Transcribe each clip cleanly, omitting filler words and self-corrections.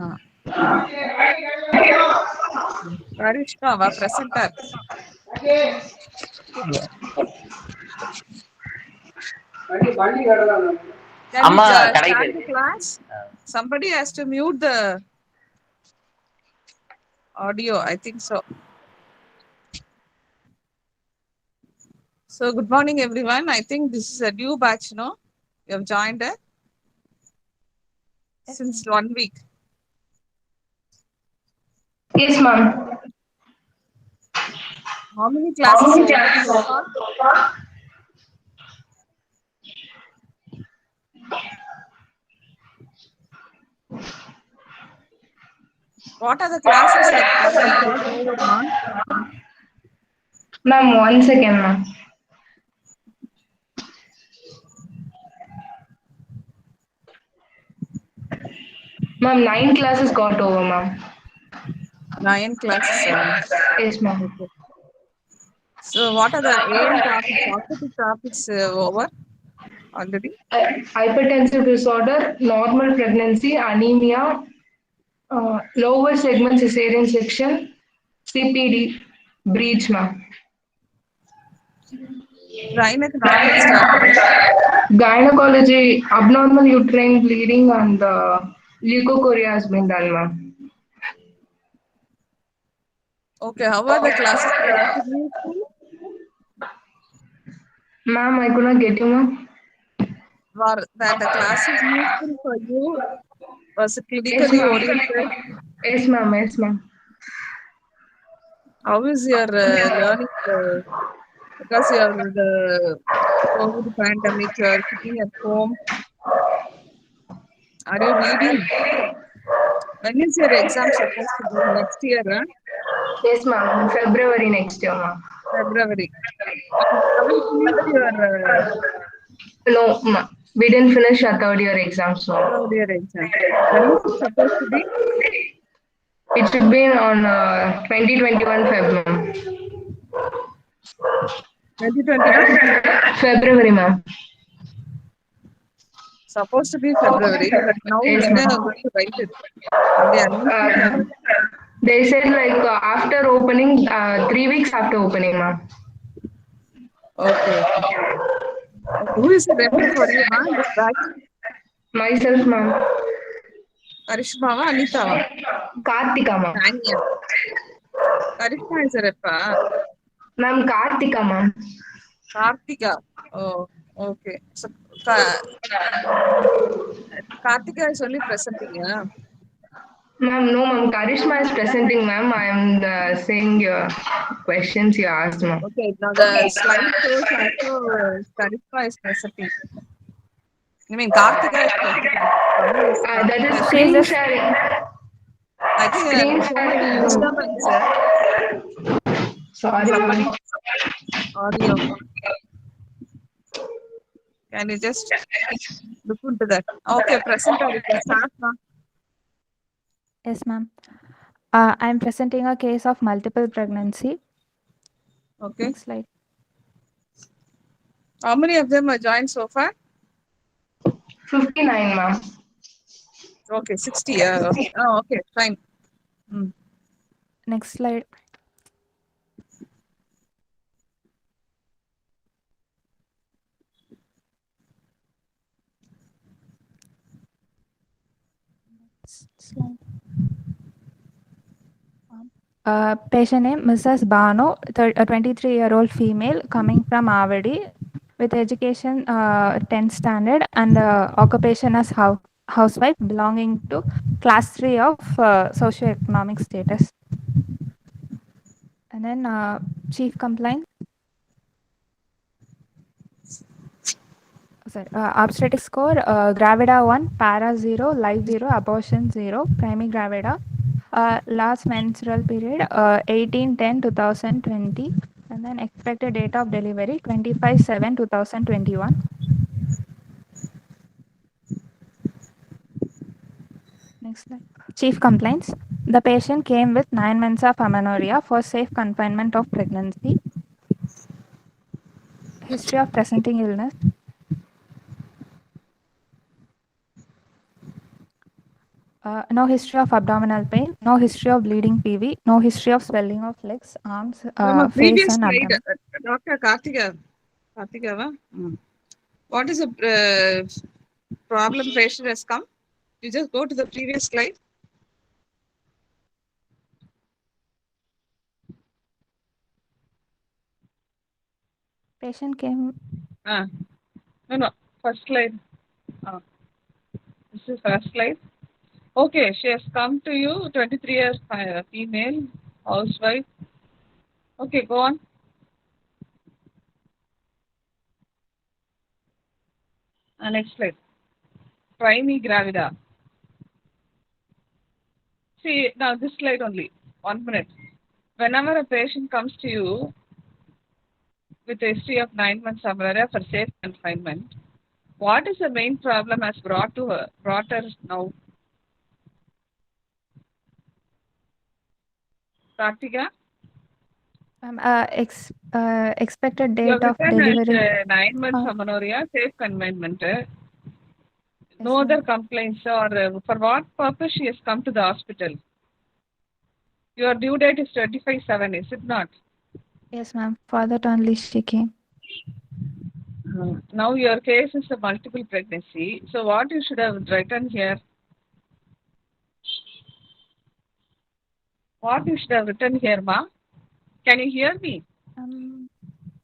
Ah, Karishma, va presenter. Can we அம்மா கடைக்கு start the போயிருக்கு. class? Somebody has to mute the audio. I think so. So, good morning, everyone. I think this is a new batch, no? You have joined it since 1 week. Yes, ma'am. How many How classes many over classes so are far? so far? What are the classes that you got over, ma'am? Ma'am, 1 second, ma'am. Ma'am, 9 classes got over, ma'am. 9 classes. Yes, ma'am. Okay. So, what are the AM topics, positive topics over already? Hypertensive disorder, normal pregnancy, anemia, lower segment cesarean section, CPD, breech, ma'am. Gynecology started. Gynecology, abnormal uterine bleeding and leukocoria has been done, ma'am. Okay, how are the classes relatively? Ma'am, I could not get you, ma'am. Were that the class is useful for you? Was it Yes, clinically ma'am. oriented? Yes, ma'am. Yes, ma'am. How is your learning? Because you are the COVID pandemic, you are sitting at home. Are you reading? When is your exam supposed to be next year? Yes, ma'am. February next year, ma'am. February. You haven't finished your No, ma'am. We didn't finish our third year exams, so third year exam. When is it supposed to be? it should be on 2021 Feb, ma'am. 2021? February, ma'am. Supposed to be February, but now Yes, when are you ma'am. going to write it? Have they announced it? Uh, they said like after opening, 3 weeks after opening, ma'am. Okay, okay. Who is the referee for you, ma'am? This batch? Myself, ma'am. Karishma, Anita, Kartika, ma'am. Tanya. Karishma is a rep. Ma'am, Kartika, ma'am. Kartika. Oh, okay. So, Kartika is only presenting, yeah. Ma'am, no, ma'am. Karishma is presenting, ma'am. I am saying your questions you asked, ma'am. Okay, now the slide shows also Karishma is presenting. I mean, Kartika is presenting. Tamil is That is Kartika. screen sharing. I think Screen so many sharing. disturbance from Sorry, somebody ma'am. audio. Can you just look into that? Okay, presenter, you can start now. Yes, ma'am. I'm presenting a case of multiple pregnancy. Okay. Next slide. How many of them are joined so far? 59, ma'am. Okay, 60. Yeah. Okay. Oh, okay, fine. Next slide. Slide. Patient name Mrs. Bano, a 23-year-old female coming from Avadi with education 10th standard and occupation as housewife belonging to class 3 of socioeconomic status. And then chief complaint. Sorry, obstetric score, gravida 1, para 0, live 0, abortion 0, primary gravida. Last menstrual period 18/10/2020, and then expected date of delivery 25/7/2021. Next slide. Chief complaints. The patient came with 9 months of amenorrhea for safe confinement of pregnancy. History of presenting illness. No history of abdominal pain, no history of bleeding PV, no history of swelling of legs, arms, From a face, previous and slide, abdomen. Dr. Karthika, what is the problem patient has come? You just go to the previous slide. Patient came. No, first slide. This is first slide. Okay, she has come to you, 23 years female, housewife. Okay, go on. Next slide. Try gravida. See, now this slide only. 1 minute. Whenever a patient comes to you with a history of 9 months amenorrhea for safe confinement, what is the main problem has brought her now? Kartika, Expected you have date of written delivery. as 9 months Uh, amenorrhea, safe confinement. yes, No other ma'am. complaints, or for what purpose she has come to the hospital? Your due date is 25/7, is it not? Yes, ma'am. For that only she came. Now your case is a multiple pregnancy. So what you should have written here? What you should have written here, ma? Can you hear me?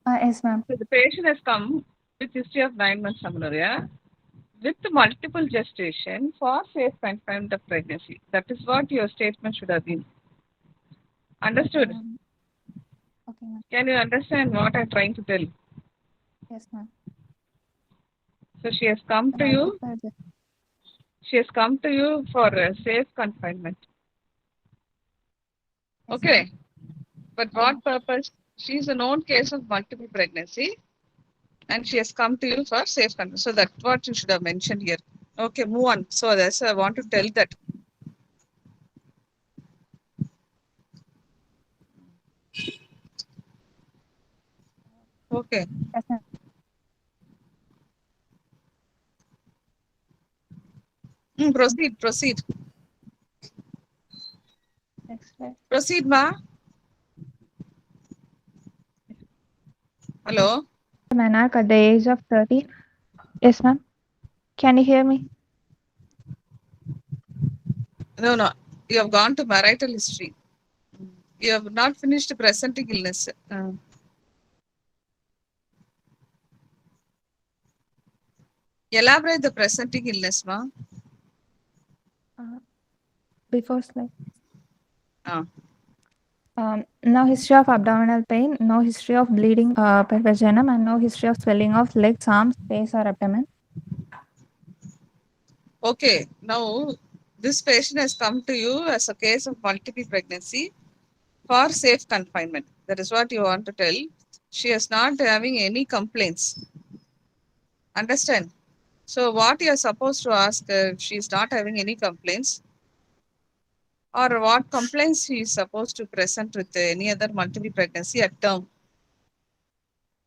Yes, ma'am. So the patient has come with history of 9 months amenorrhea with multiple gestation for safe confinement of pregnancy. That is what your statement should have been. Understood? Okay, ma'am. Can you understand what I'm trying to tell? Yes, ma'am. So she has come to you. She has come to you for safe confinement. Yes, Okay. But what purpose? She is a known case of multiple pregnancy and she has come to you for safe confinement. So that's what you should have mentioned here. Okay, move on. So that's I want to tell that. Okay. Yes, ma'am. Proceed. Next slide. Proceed, ma. Hello? Menarche at the age of 30. Yes, ma'am. Can you hear me? No. You have gone to marital history. You have not finished presenting illness. Elaborate the presenting illness, ma. Before slide. Ah. No history of abdominal pain, no history of bleeding per vaginum, and no history of swelling of legs, arms, face, or abdomen. Okay. Now, this patient has come to you as a case of multiple pregnancy for safe confinement. That is what you want to tell. She is not having any complaints. Understand? So, what you are supposed to ask her, she is not having any complaints, or what complaints she is supposed to present with any other multiple pregnancy at term.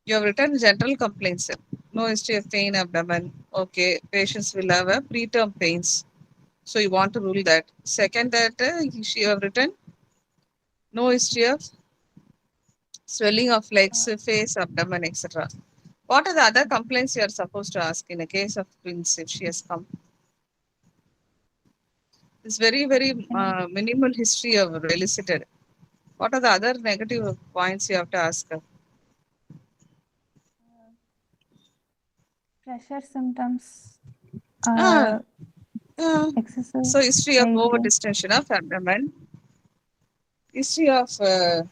You have written general complaints. No history of pain, abdomen. Okay, patients will have a preterm pains. So you want to rule that. Second, that you have written no history of swelling of legs, face, abdomen, etc. What are the other complaints you are supposed to ask in a case of twins if she has come? It's very, very minimal history of elicited. What are the other negative points you have to ask her? Pressure symptoms. Ah, Excessive So history of weight over gain. distension of abdomen. History of then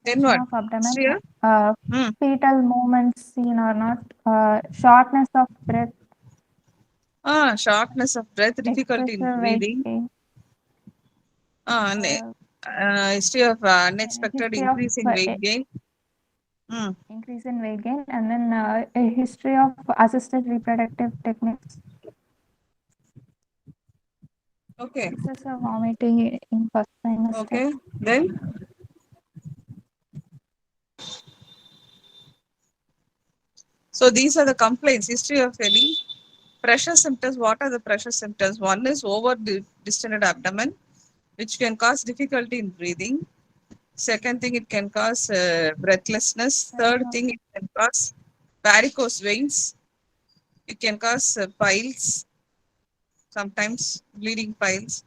Distension what? of abdomen. History of Fetal movements seen or not. Shortness of breath. shortness of breath, difficulty in Excessive weight breathing. gain. History of unexpected History of increase in weight gain. increase in weight gain, and then a history of assisted reproductive techniques. Okay. Excessive vomiting in first trimester. Okay. Then so these are the complaints. History of any Pressure symptoms. What are the pressure symptoms? One is over distended abdomen, which can cause difficulty in breathing. Second thing, it can cause breathlessness. Third thing, it can cause varicose veins. It can cause piles, sometimes bleeding piles.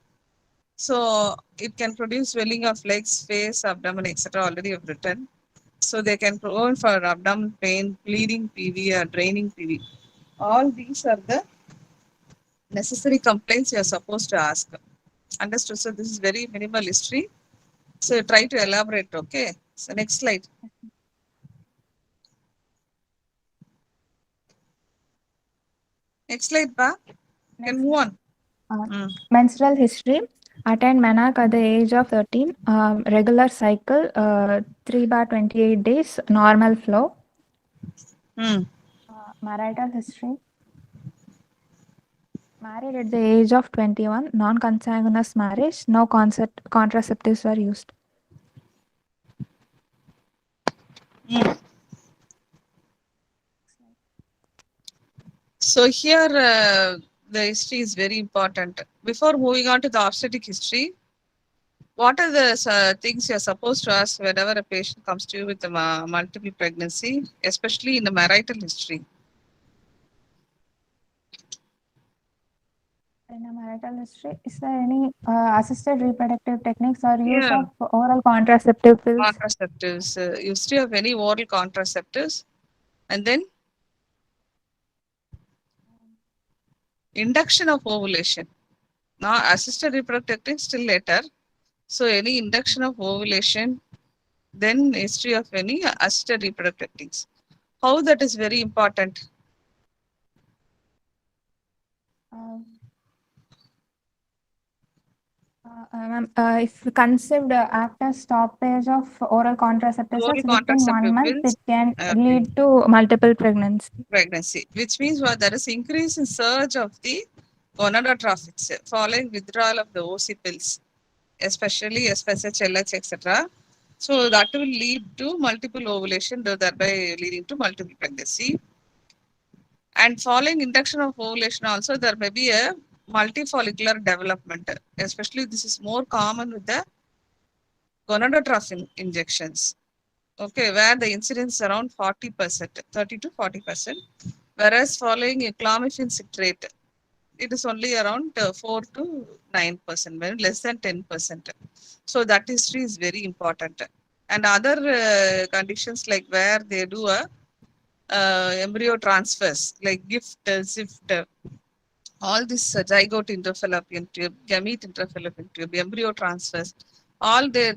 So it can produce swelling of legs, face, abdomen, etc. Already have written. So they can prone for abdomen pain, bleeding PV, or draining PV. All these are the necessary complaints you are supposed to ask. Understood? So this is very minimal history. So try to elaborate. Okay. So next slide. Next slide, Pa. Can move on. Menstrual history. Attained menarche at the age of 13. Regular cycle, 3/28 days. Normal flow. Hmm. Marital history. Married at the age of 21. Non-consanguineous marriage. No contraceptives were used. So here the history is very important. Before moving on to the obstetric history, what are the things you're supposed to ask whenever a patient comes to you with a multiple pregnancy, especially in the marital history? In a marital history, is there any assisted reproductive techniques or use Yeah, of oral contraceptive pills? contraceptives, history of any oral contraceptives, and then induction of ovulation. Now, assisted reproductive techniques still later. So, any induction of ovulation, then history of any assisted reproductive techniques. How that is very important. If conceived after stoppage of oral contraceptives Oral within 1 contraceptive month, pills, it can okay, lead to multiple pregnancy. pregnancy, which means what there is increase in surge of the gonadotrophics following withdrawal of the OC pills, especially SPSH, LH, etc. So that will lead to multiple ovulation, thereby leading to multiple pregnancy. And following induction of ovulation also, there may be a multifollicular development. Especially this is more common with the gonadotropin injections. Okay, where the incidence is around 40%, 30 to 40%. Whereas following a clomiphene citrate, it is only around 4 to 9%, maybe less than 10%. So that history is very important. And other conditions like where they do a embryo transfers like gift, zift, all this zygote interfallopian tube, gamete interfallopian tube, embryo transfers, all there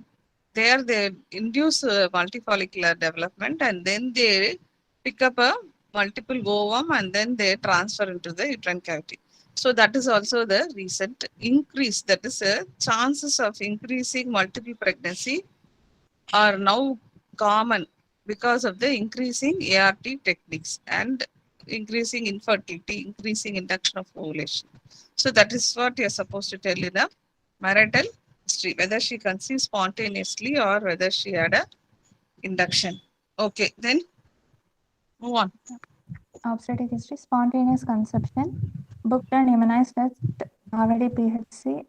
they induce multifollicular development, and then they pick up a multiple ovum and then they transfer into the uterine cavity. So that is also the recent increase. That is chances of increasing multiple pregnancy are now common because of the increasing ART techniques and increasing infertility, increasing induction of ovulation. So that is what you're supposed to tell in a marital history, whether she conceived spontaneously or whether she had a induction. Okay, then move on. Obstetric history, spontaneous conception, booked and immunized at already PHC.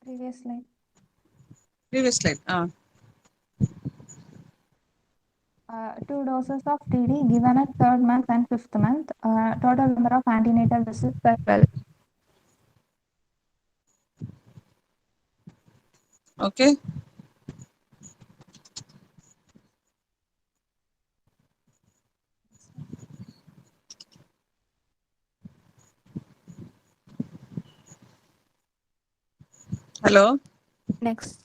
Previous slide. Previous slide. 2 doses of TD given at 3rd month and 5th month. Total number of antenatal visits were 12. Okay. Hello. Next.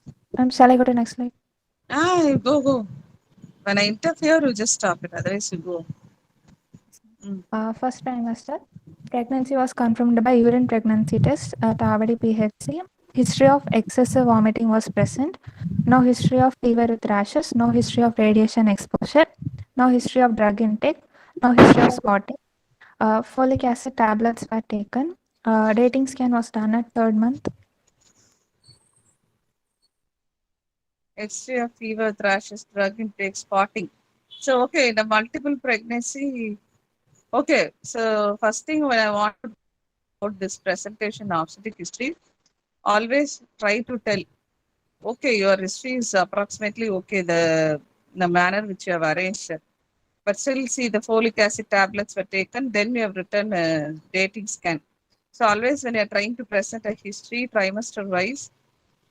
Shall I go to next slide? Go. When I interfere, you just stop it. Otherwise, you go. First trimester. Pregnancy was confirmed by urine pregnancy test at Avadi PHC. History of excessive vomiting was present. No history of fever with rashes. No history of radiation exposure. No history of drug intake. No history of spotting. Folic acid tablets were taken. Dating scan was done at 3rd month. History of fever, rashes, drug intake, spotting. So, okay, the multiple pregnancy, Okay, so first thing when I want to about this presentation of obstetric history, always try to tell, okay, your history is approximately okay, the manner which you have arranged, but still see the folic acid tablets were taken, then you have written a dating scan. So always when you are trying to present a history trimester wise,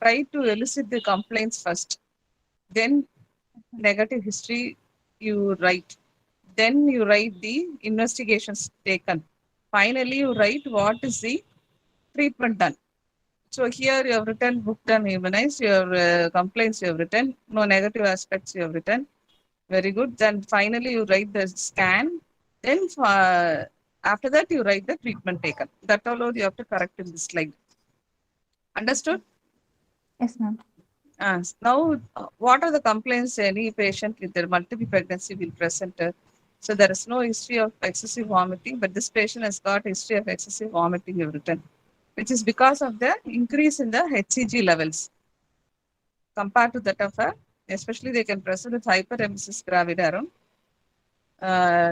try to elicit the complaints first. Then negative history you write. Then you write the investigations taken. Finally, you write what is the treatment done. So here you have written book done immunized, your complaints you have written, no negative aspects you have written. Very good. Then finally you write the scan. Then after that you write the treatment taken. That all you have to correct in this slide. Understood? Yes, ma'am. Now, what are the complaints any patient with their multiple pregnancy will present? So there is no history of excessive vomiting, but this patient has got history of excessive vomiting you've written, which is because of the increase in the HCG levels compared to that of a, especially they can present with hyperemesis gravidarum,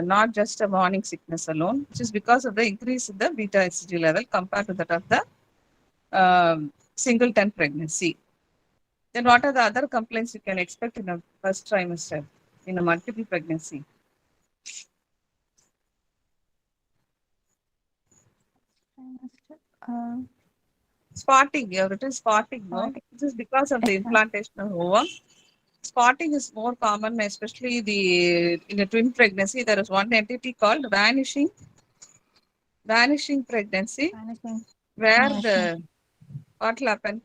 not just a morning sickness alone, which is because of the increase in the beta HCG level compared to that of the singleton pregnancy. Then what are the other complaints you can expect in a first trimester in a multiple pregnancy? Uh, Spotting, you have written spotting, no? Spotting. This is because of the Yes, ma'am. implantation of ovum. Spotting is more common, especially in a twin pregnancy. There is one entity called vanishing pregnancy, Vanishing. where Yes, ma'am. the what will happen?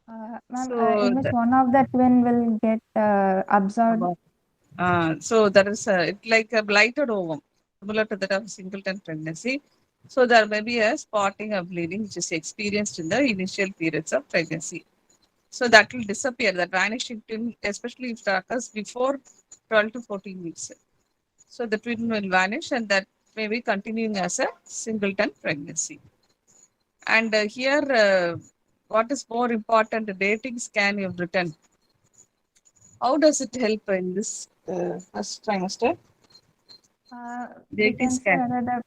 Ma'am, So in which one of the twin will get absorbed? so there is it like a blighted ovum, similar to that of singleton pregnancy. So there may be a spotting or bleeding which is experienced in the initial periods of pregnancy. So that will disappear, that vanishing twin, especially if it occurs before 12 to 14 weeks. So the twin will vanish and that may be continuing as a singleton pregnancy. And here, what is more important, the dating scan you've written. How does it help in this first trimester? We Dating can see scan.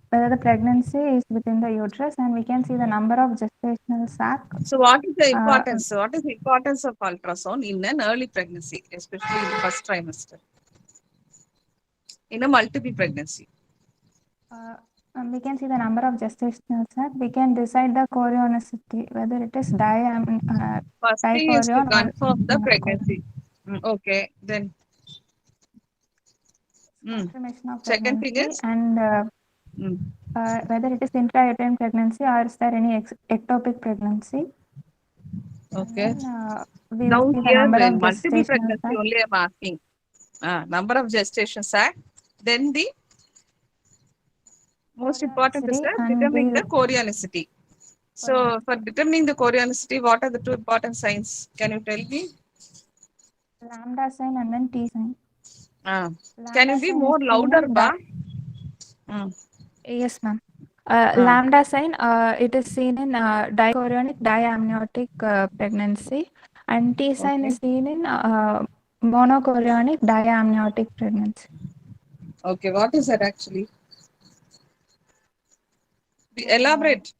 whether the pregnancy is within the uterus, and we can see the number of gestational sac. So what is the Uh, importance? What is the importance of ultrasound in an early pregnancy, especially in the first trimester, in a multiple pregnancy? we can see the number of gestational sac. We can decide the chorionicity, whether it is First thing is to dichorion or confirm the monochorion. pregnancy. Okay, then Confirmation of second thing pregnancy, is and mm, whether it is intrauterine pregnancy or is there any ectopic pregnancy. And okay. then we will Now see the here number of in multiple gestational pregnancy sac. only I'm asking number of gestation sac. Then the most important is Chorionicity and determining the the chorionicity. So for chorionicity. determining the chorionicity, what are the two important signs? Can you tell me? Lambda sign and then T sign. Uh, can you Lambda be sign is more seen louder, in ba? Mm, yes, ma'am. uh, Lambda sign, it is seen in dichorionic diamniotic pregnancy, and T sign okay. is seen in monochorionic diamniotic pregnancy. Okay, what is that actually? Uh, Elaborate.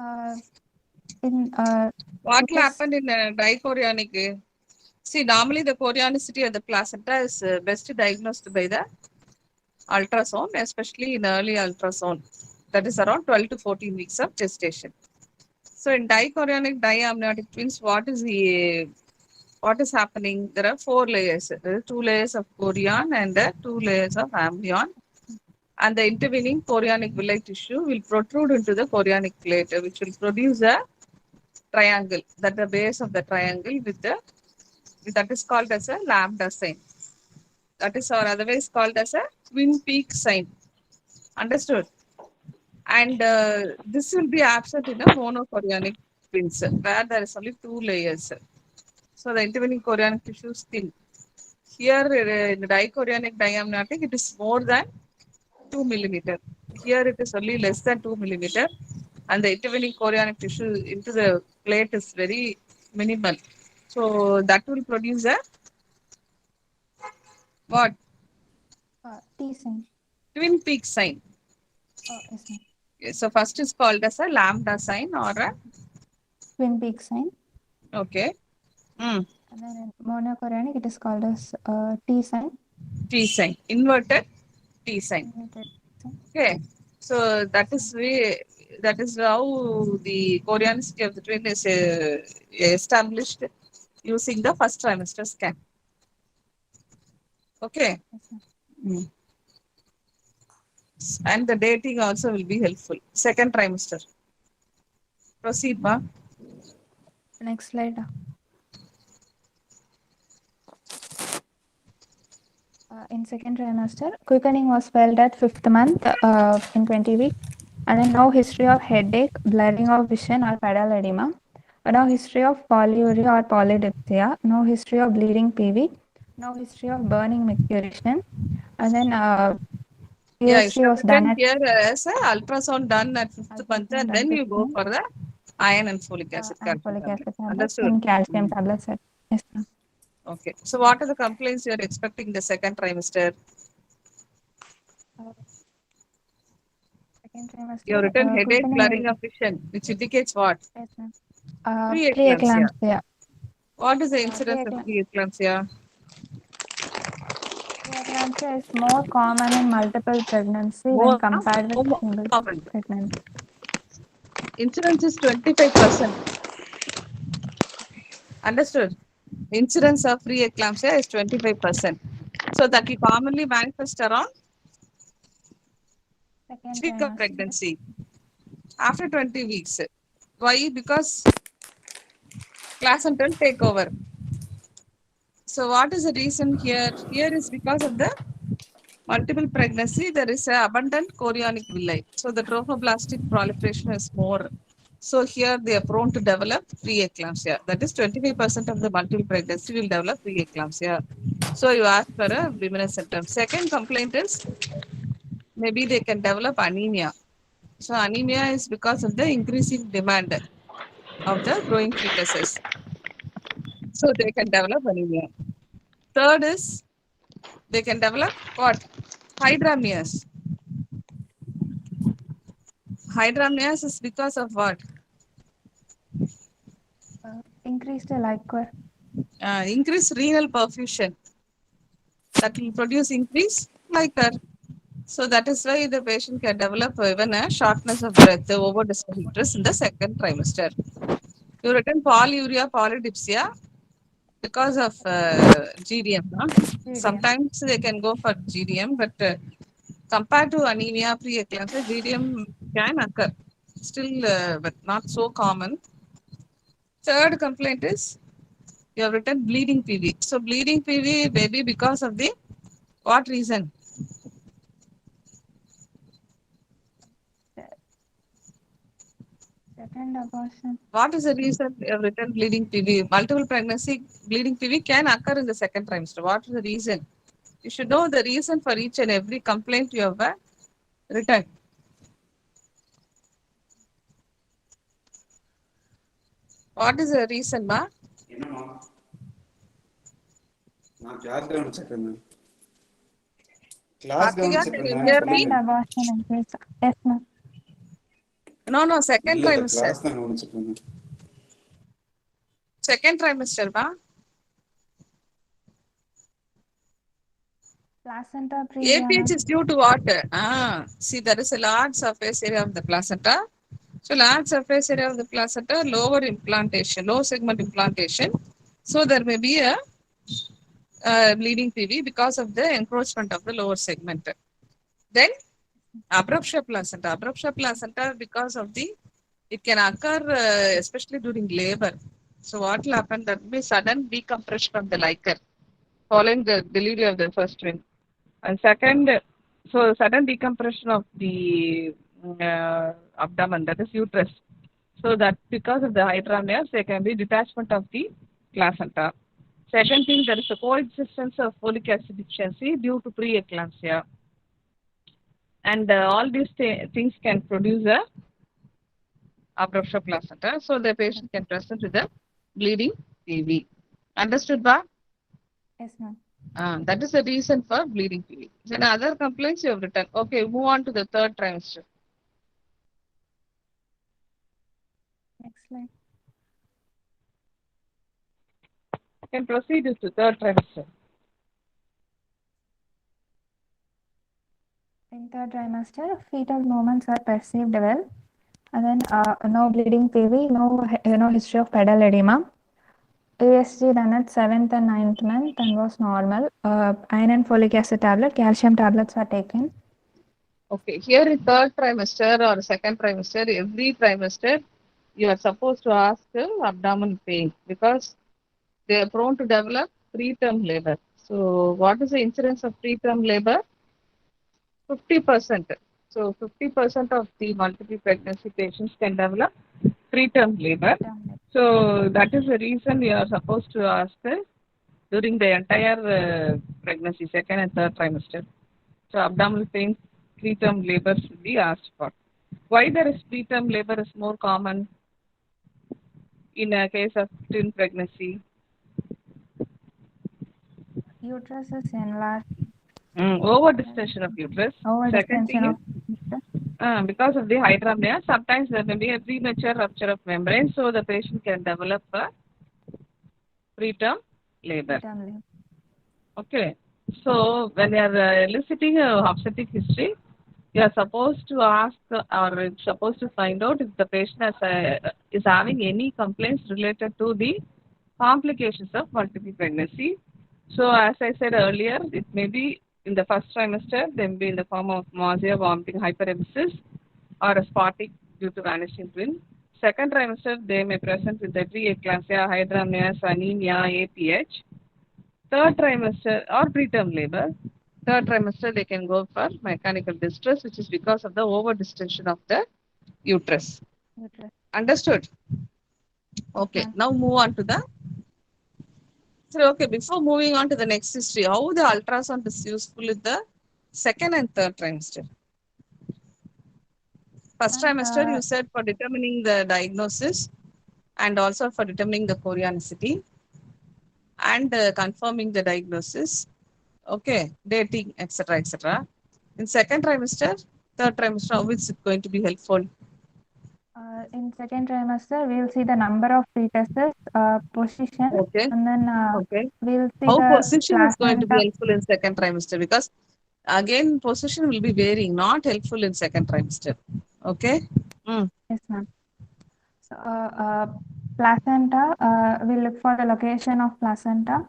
uh, in What it will is happen in dichorionic? See, normally the chorionicity of the placenta is best diagnosed by the ultrasound, especially in early ultrasound. That is around 12 to 14 weeks of gestation. So in dichorionic diamniotic twins, what is happening? There are four layers. There are two layers of chorion and two layers of amnion. And the intervening chorionic villi tissue will protrude into the chorionic plate, which will produce a triangle. That the base of the triangle with the that is called as a lambda sign. That is or otherwise called as a twin peak sign. Understood? And this will be absent in a monochorionic twins, where there is only two layers. So the intervening chorionic tissue is thin. Here in the dichorionic diamniotic, it is more than 2 millimeter. Here it is only less than 2 millimeter, and the intervening chorionic tissue into the plate is very minimal. So that will produce a What? T sign. Twin peak sign. Oh, yes, ma'am. So first is called as a lambda sign or a, Twin peak sign. okay. Mm. And then in monochorionic, it is called as T sign. T sign. Inverted T sign. Inverted sign. Okay. So that is how the chorionicity of the twin is established using the first trimester scan. Okay. Yes, ma'am. Mm. And the dating also will be helpful. Second trimester. Proceed, ma. Next slide. In second trimester, quickening was felt at 5th month in 20 weeks. And then no history of headache, blurring of vision or pedal edema. No history of polyuria or polydipsia. No history of bleeding PV. No history of burning micturition. And then Yeah, you should PSC have was done written at here as a ultrasound done at 5th month ultrasound and done then you 5th go month. for the iron and folic acid And calcium folic tablet. acid tablets Understood? and calcium Mm. tablets. Yes, ma'am. Okay. So what are the complaints you are expecting the second trimester? Second You have trimester, written headache, quickening blurring will, of vision, which indicates what? yes, ma'am. Preeclampsia. Preeclampsia. What is the incidence of Preeclampsia preeclampsia? Preeclampsia is more common in multiple pregnancy when More, compared with more single common. pregnancy. Incidence is 25%. Understood? Incidence of preeclampsia is 25%. So that will commonly manifest around Second week of trimester. pregnancy after 20 weeks. Why? Because placental takeover. So what is the reason here? Here is because of the multiple pregnancy, there is a abundant chorionic villi. So the trophoblastic proliferation is more. So here they are prone to develop preeclampsia. That is 25% of the multiple pregnancy will develop preeclampsia. So you ask for a luminous symptom. Second complaint is maybe they can develop anemia. So anemia is because of the increasing demand of the growing fetuses. So they can develop anemia. Third is they can develop what? Hydramnios. Hydramnios is because of what? Increased liquor. Increase renal perfusion. That will produce increased liquor. So that is why the patient can develop even a shortness of breath, over dysphagia in the second trimester. You written polyuria, polydipsia because of GDM. No? GDM. Sometimes they can go for GDM, but compared to anemia, preeclampsia, GDM can occur. Still, but not so common. Third complaint is you have written bleeding PV. So bleeding PV maybe because of the what reason? Second abortion. What is the reason you have written bleeding PV? Multiple pregnancy bleeding PV can occur in the second trimester. What is the reason? You should know the reason for each and every complaint you have written. What is the reason, ma? என்னம்மா நான் class கவனிச்சிட்டு இருந்தேன் class Kartika, கவனிச்சிட்டு can you இருந்தேன் hear me? சொல்லுங்க Second abortion in case. Yes, ma'am. No, second இல்ல இல்ல trimester. Class தான் கவனிச்சிட்டு இருந்தேன் Second trimester, ma? Placenta previa. APH is due to what? See, there is a large surface area of the placenta. So large surface area of the placenta, lower implantation, low segment implantation. So there may be a bleeding PV because of the encroachment of the lower segment. Then abruptia placenta. Abruptia placenta because of the, it can occur especially during labor. So what will happen? That will be sudden decompression of the liquor following the delivery of the first twin. And second, so sudden decompression of the abdomen, that is uterus. So that because of the hydramnios, there can be detachment of the placenta. Second thing, there is a coexistence of folic acid deficiency due to preeclampsia. And all these things can produce a abruptia placenta. So the patient can present with a bleeding PV. Understood, ba? Yes, ma'am. That is the reason for bleeding period. Then other complaints you have written. Okay, move on to the third trimester. Next slide. You can proceed with the third trimester. In third trimester, fetal movements are perceived well. And then no bleeding PV, no history of pedal edema. ASG done at 7th and 9th month and was normal. Iron and folic acid tablet, calcium tablets are taken. Okay, here in third trimester or second trimester, every trimester, you are supposed to ask abdominal pain because they are prone to develop preterm labor. So, what is the incidence of preterm labor? 50%. So, 50% of the multiple pregnancy patients can develop preterm labor. So, that is the reason you are supposed to ask during the entire pregnancy, second and third trimester. So, abdominal pain, preterm labor should be asked for. Why there is preterm labor is more common in a case of twin pregnancy? Uterus is enlarged. Over distension of uterus. Over Second thing distension is of uterus. because of the hydramnia, sometimes there may be a premature rupture of membrane, so the patient can develop a preterm labor. Preterm labor. Okay. So when you are eliciting a obstetric history, you are supposed to ask or supposed to find out if the patient is having any complaints related to the complications of multiple pregnancy. So as I said earlier, it may be in the first trimester, they may be in the form of nausea, vomiting, hyperemesis, or a spotting due to vanishing twin. Second trimester, they may present with the preeclampsia, hydramnios, anemia, APH. Third trimester or preterm labor. Third trimester, they can go for mechanical distress, which is because of the over distension of the uterus. Uterus. Understood? Okay, now move on to the. So, okay, before moving on to the next history, how the ultrasound is useful in the second and third trimester? First trimester, you said for determining the diagnosis and also for determining the chorionicity and confirming the diagnosis. Okay, dating, etc., etc. In second trimester, third trimester, how is it going to be helpful? In second trimester, we'll see the number of fetuses, position, Okay, and then okay. we'll see How the position is going to be placenta. helpful in second trimester? Because again, position will be varying, not helpful in second trimester. Okay. Yes, ma'am. So, placenta, we'll look for the location of placenta,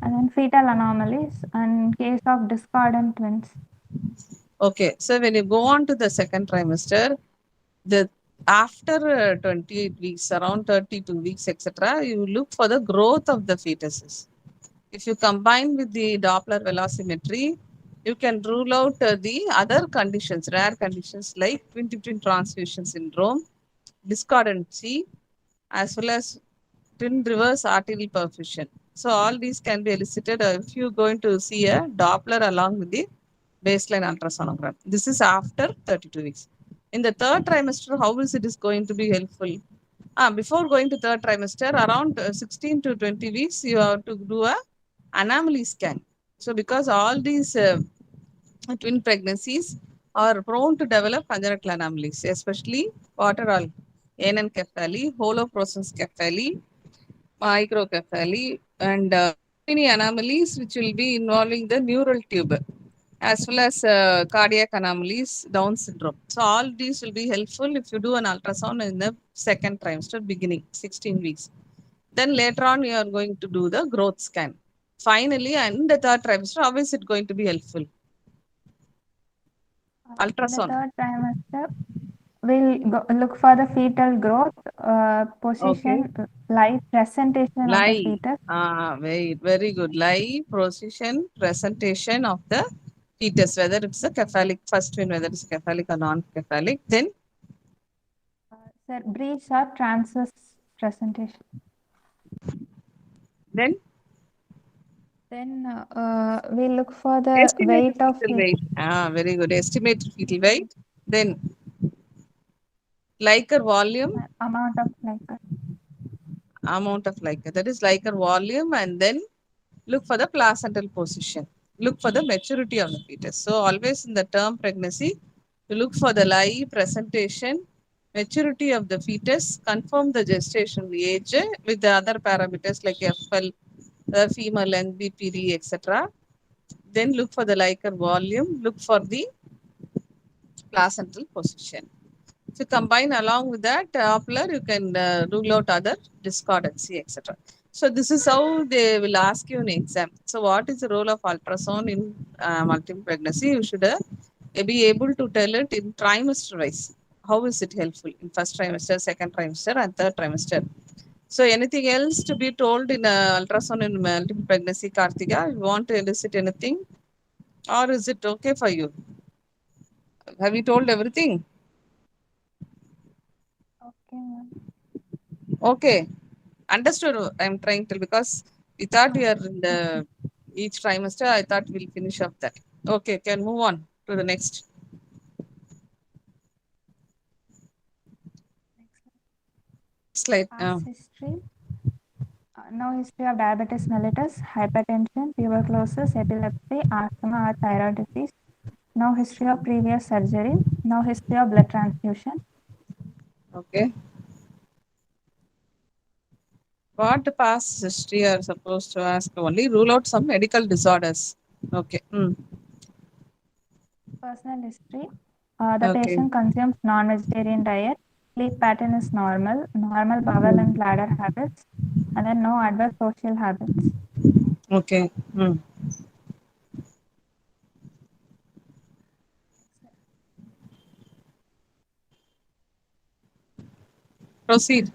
and then fetal anomalies, and case of discordant twins. Okay. So when you go on to the second trimester, the after 28 weeks, around 32 weeks, etc., you look for the growth of the fetuses. If you combine with the Doppler velocimetry, you can rule out the other conditions, rare conditions like twin-to-twin transfusion syndrome, discordancy, as well as twin reverse arterial perfusion. So all these can be elicited if you're going to see a Doppler along with the baseline ultrasonogram. This is after 32 weeks. In the third trimester, how is it is going to be helpful? Before going to third trimester, around 16 to 20 weeks, you have to do a anomaly scan. So because all these twin pregnancies are prone to develop congenital anomalies, especially what are all? Anencephaly, holoprosencephaly, microcephaly, and many anomalies which will be involving the neural tube, as well as cardiac anomalies, Down syndrome. So all these will be helpful if you do an ultrasound in the second trimester beginning, 16 weeks. Then later on, you are going to do the growth scan. Finally, in the third trimester, how is it going to be helpful? Ultrasound. In the third trimester, we'll look for the fetal growth, position, live presentation of the Live. fetus. Very good. Live position presentation of the fetus, whether it's a cephalic first twin, whether it's cephalic or non-cephalic. Then Sir, breech or transverse presentation. Then we'll look for the estimated weight of fetal weight. Very good. Estimated fetal weight. Then Leica volume. amount of Leica. Amount of Leica. That is Leica volume, and then Look for the placental position. Look for the maturity of the fetus. So always in the term pregnancy, you look for the lie, presentation, maturity of the fetus, confirm the gestational age with the other parameters like FL, female length, BPD, etc. Then look for the Leica volume, look for the placental position. If you combine along with that Doppler, you can rule out other discordancy, etc. So this is how they will ask you in exam. So what is the role of ultrasound in multiple pregnancy? You should be able to tell it in trimester wise. How is it helpful in first trimester, second trimester, and third trimester? So anything else to be told in ultrasound in multiple pregnancy, Kartika? You want to elicit anything, or is it okay for you? Have you told everything? Okay, ma'am. Okay, understood. I'm trying to, because we thought we are in the each trimester. I thought we'll finish up that. Okay, can move on to the next slide. Past history. No history of diabetes mellitus, hypertension, tuberculosis, epilepsy, asthma, or thyroid disease. No history of previous surgery. No history of blood transfusion. Okay. What past history are supposed to ask? Only rule out some medical disorders. Okay. Personal history. The Okay. patient consumes non-vegetarian diet. Sleep pattern is normal. Normal bowel and bladder habits. And then no adverse social habits. Okay. Proceed.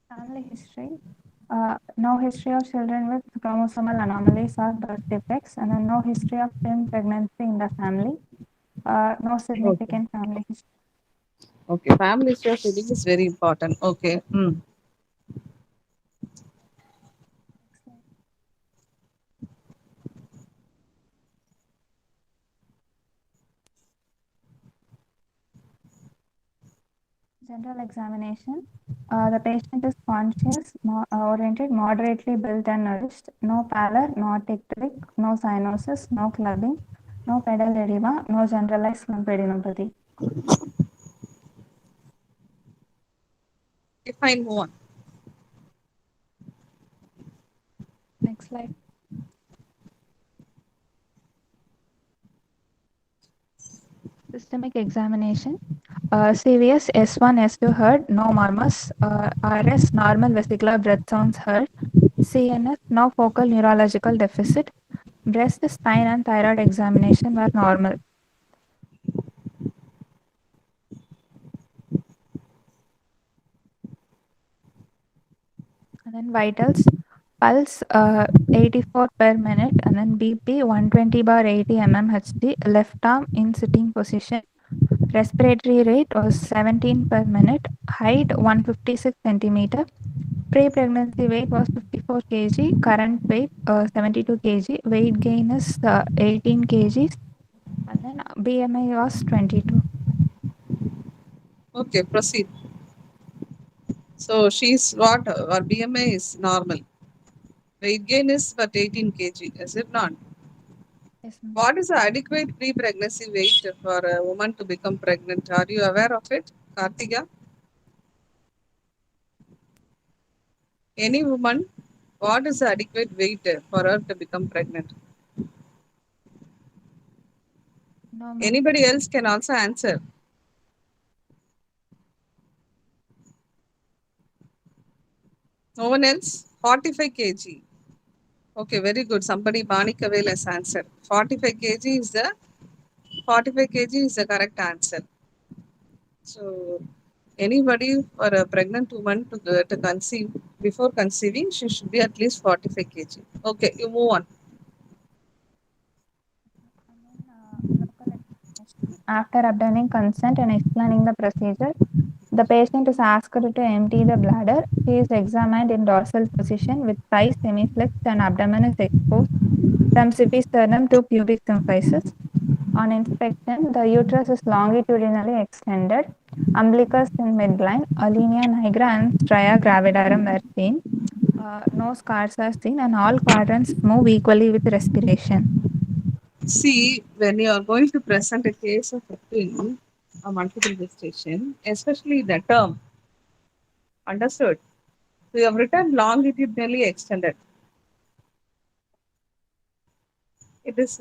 Family history. No history of children with chromosomal anomalies or birth defects, and then no history of teen pregnancy in the family. No Okay. significant family history. Okay. Family history of feeding is very important. Okay. General examination. The patient is conscious, oriented, moderately built and nourished. No pallor, no ectatic, no cyanosis, no clubbing, no pedal edema, no generalized lymphadenopathy. Okay, fine. Move on. Next slide. Systemic examination. CVS S1, S2 heard, no murmurs. RS, normal vesicular breath sounds heard. CNS, no focal neurological deficit. Breast, spine, and thyroid examination were normal. And then vitals, pulse 84 per minute, and then BP 120/80 mmHg, left arm in sitting position. Respiratory rate was 17 per minute, height 156 centimeter. Pre-pregnancy weight was 54 kg, current weight 72 kg, weight gain is 18 kgs, and then BMI was 22. Okay, proceed. So she's what? Her BMI is normal. Weight gain is but 18 kg, is it not? Yes, ma'am. What is the adequate pre-pregnancy weight for a woman to become pregnant? Are you aware of it, Kartika? Any woman, what is the adequate weight for her to become pregnant? No, ma'am. Anybody else can also answer. No one else? 45 kg. Okay, very good. Somebody Banikavel has answered. 45 kg is the correct answer. So anybody for a pregnant woman to conceive, before conceiving, she should be at least 45 kg. Okay, you move on. And then, local examination. After obtaining consent and explaining the procedure, the patient is asked to empty the bladder. She is examined in dorsal position with thigh semiflexed and abdomen is exposed from sternum to pubic symphysis. On inspection, the uterus is longitudinally extended. Umbilicus in midline, a linea nigra and stria gravidarum were seen. No scars are seen, and all quadrants move equally with respiration. See, when you are going to present a case of a twin, a multiple gestation, especially the term, understood? So you have written longitudinally extended. It is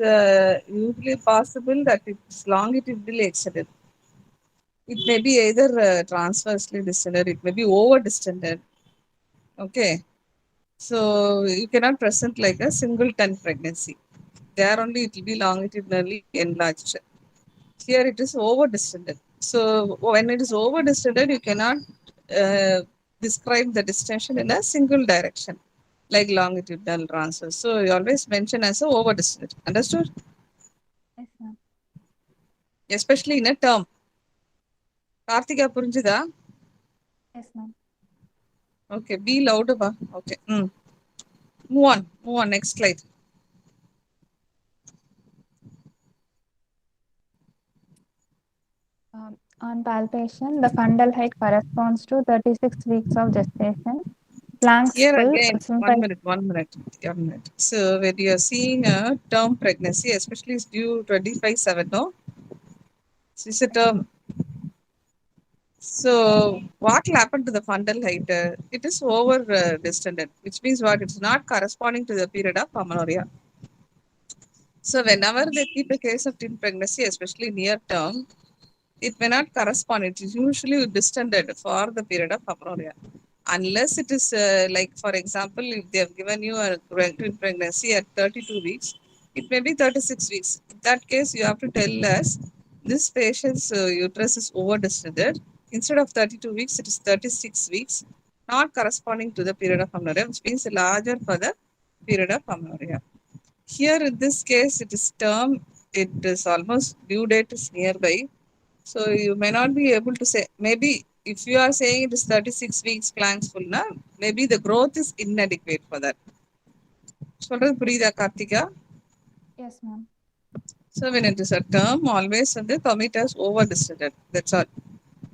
usually possible that it's longitudinally extended. It may be either transversely distended, it may be over distended. Okay. So you cannot present like a singleton pregnancy. There only it will be longitudinally enlarged. Here it is over distended. So when it is over distended, you cannot uh, describe the distension in a single direction, like longitudinal transverse. So you always mention as a over distended. Understood? Yes, ma'am. Especially in a term. Karthika புரிஞ்சுதா? Yes, ma'am. Okay, be louder. Ba. Okay. Move on. Next slide. On palpation, the fundal height corresponds to 36 weeks of gestation. Flanks Here full, again, symphysis. one minute. So when you are seeing a term pregnancy, especially it's due 25/7, no? It's a term. So what will happen to the fundal height? It is over distended, which means what? It's not corresponding to the period of amenorrhea. So whenever they keep a case of teen pregnancy, especially near term, it may not correspond. It is usually distended for the period of amenorrhea. Unless it is like, for example, if they have given you a twin pregnancy at 32 weeks, it may be 36 weeks. In that case, you have to tell us this patient's uterus is over distended. Instead of 32 weeks, it is 36 weeks, not corresponding to the period of amenorrhea, which means larger for the period of amenorrhea. Here in this case, it is term, it is almost due date is nearby. So you may not be able to say, maybe if you are saying it is 36 weeks flanks full, na, maybe the growth is inadequate for that. சொல்றது புரியுதா Karthika? Yes, ma'am. So when it is a term, always the commit as over distended. That's all.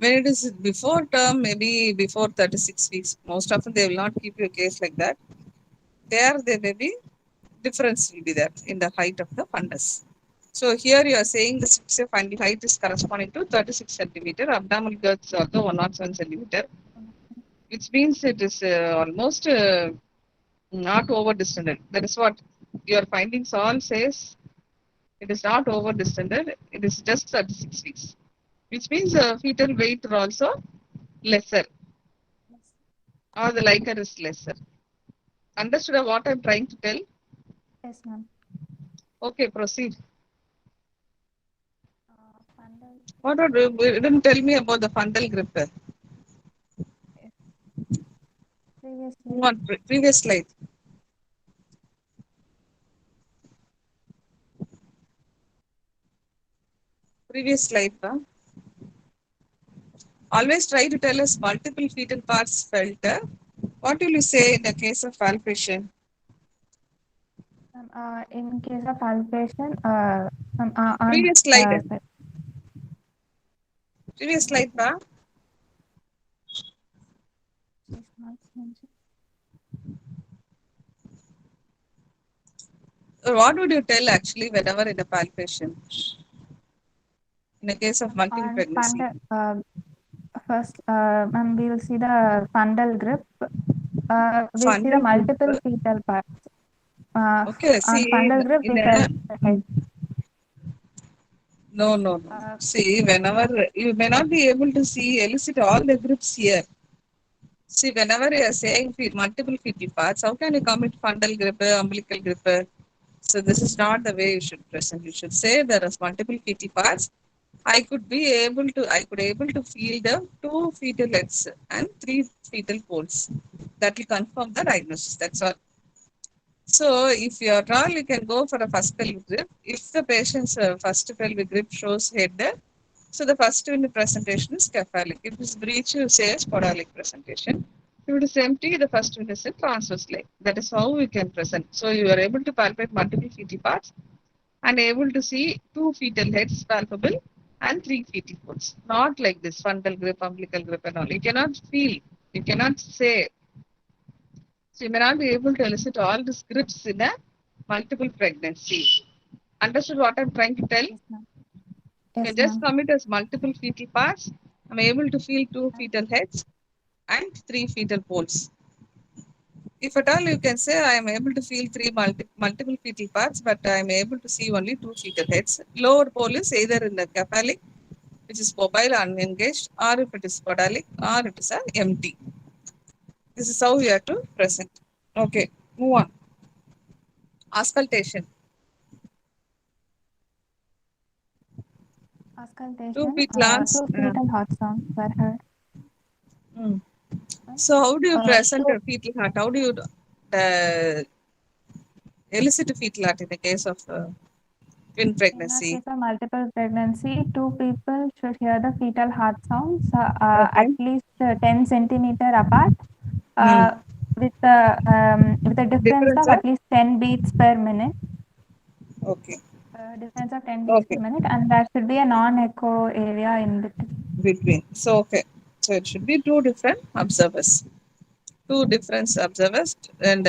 When it is before term, maybe before 36 weeks, most often they will not keep your case like that. There may be difference will be there in the height of the fundus. So here you are saying the successive fundal height is corresponding to 36 centimeter, abdominal girth is also 107 centimeter, which means it is almost not over distended. That is what your findings all says. It is not over distended. It is just 36 weeks, which means fetal weight are also lesser, or the liker is lesser. Understood what I'm trying to tell? Yes, ma'am. Okay, proceed. Fundal. What would you didn't tell me about the fundal grip? Previously. Move on, previous slide. Previous slide, huh? Always try to tell us multiple fetal parts felt. What will you say in the case of palpation? In case of palpation, on Previous slide. Previous slide, pa. What would you tell actually whenever in a palpation? In a case of multiple on pregnancy. fundal, first, ma'am, we will see the fundal grip. We'll see the Fundal multiple grip. fetal parts. Okay, On see, fundal grip, we tell the head. No. See, whenever you may not be able to see, elicit all the grips here. See, whenever you are saying multiple fetal parts, how can you commit fundal grip, umbilical grip? So this is not the way you should present. You should say there is multiple fetal parts. I could able to feel the 2 fetal heads and 3 fetal poles. That will confirm the diagnosis. That's all. So if you are all, you can go for a first pelvic grip. If the patient's first pelvic grip shows head, so the first unit presentation is cephalic. If it's breech, you say sporadic presentation. If it is empty, the first unit is a transverse leg. That is how we can present. So you are able to palpate multiple fetal parts and able to see 2 fetal heads palpable and 3 fetal folds. Not like this fundal grip, umbilical grip, and all. You cannot feel, you cannot say. So you may not be able to elicit all the grips in a multiple pregnancy. Understood what I'm trying to tell? Yes, ma'am. You Yes, can just ma'am. commit as multiple fetal parts. I'm able to feel 2 fetal heads and 3 fetal poles. If at all you can say I am able to feel multiple fetal parts, but I am able to see only 2 fetal heads. Lower pole is either in the cephalic, which is mobile unengaged, or if it is podalic, or it is a empty. This is how we have to present. Okay, move on. Auscultation. Two Auscultation. feet lance. Two fetal heart sounds were heard. So how do you present Two a fetal heart? How do you elicit a fetal heart in the case of twin In a pregnancy? case of multiple pregnancy, two people should hear the fetal heart sounds Okay. at least 10 centimeter apart, Hmm. with a difference Difference of of? at least 10 beats per minute. Okay. Difference of 10 beats per Okay. minute, and there should be a non-echo area in between. Between. So okay. So it should be two different observers. Two different observers and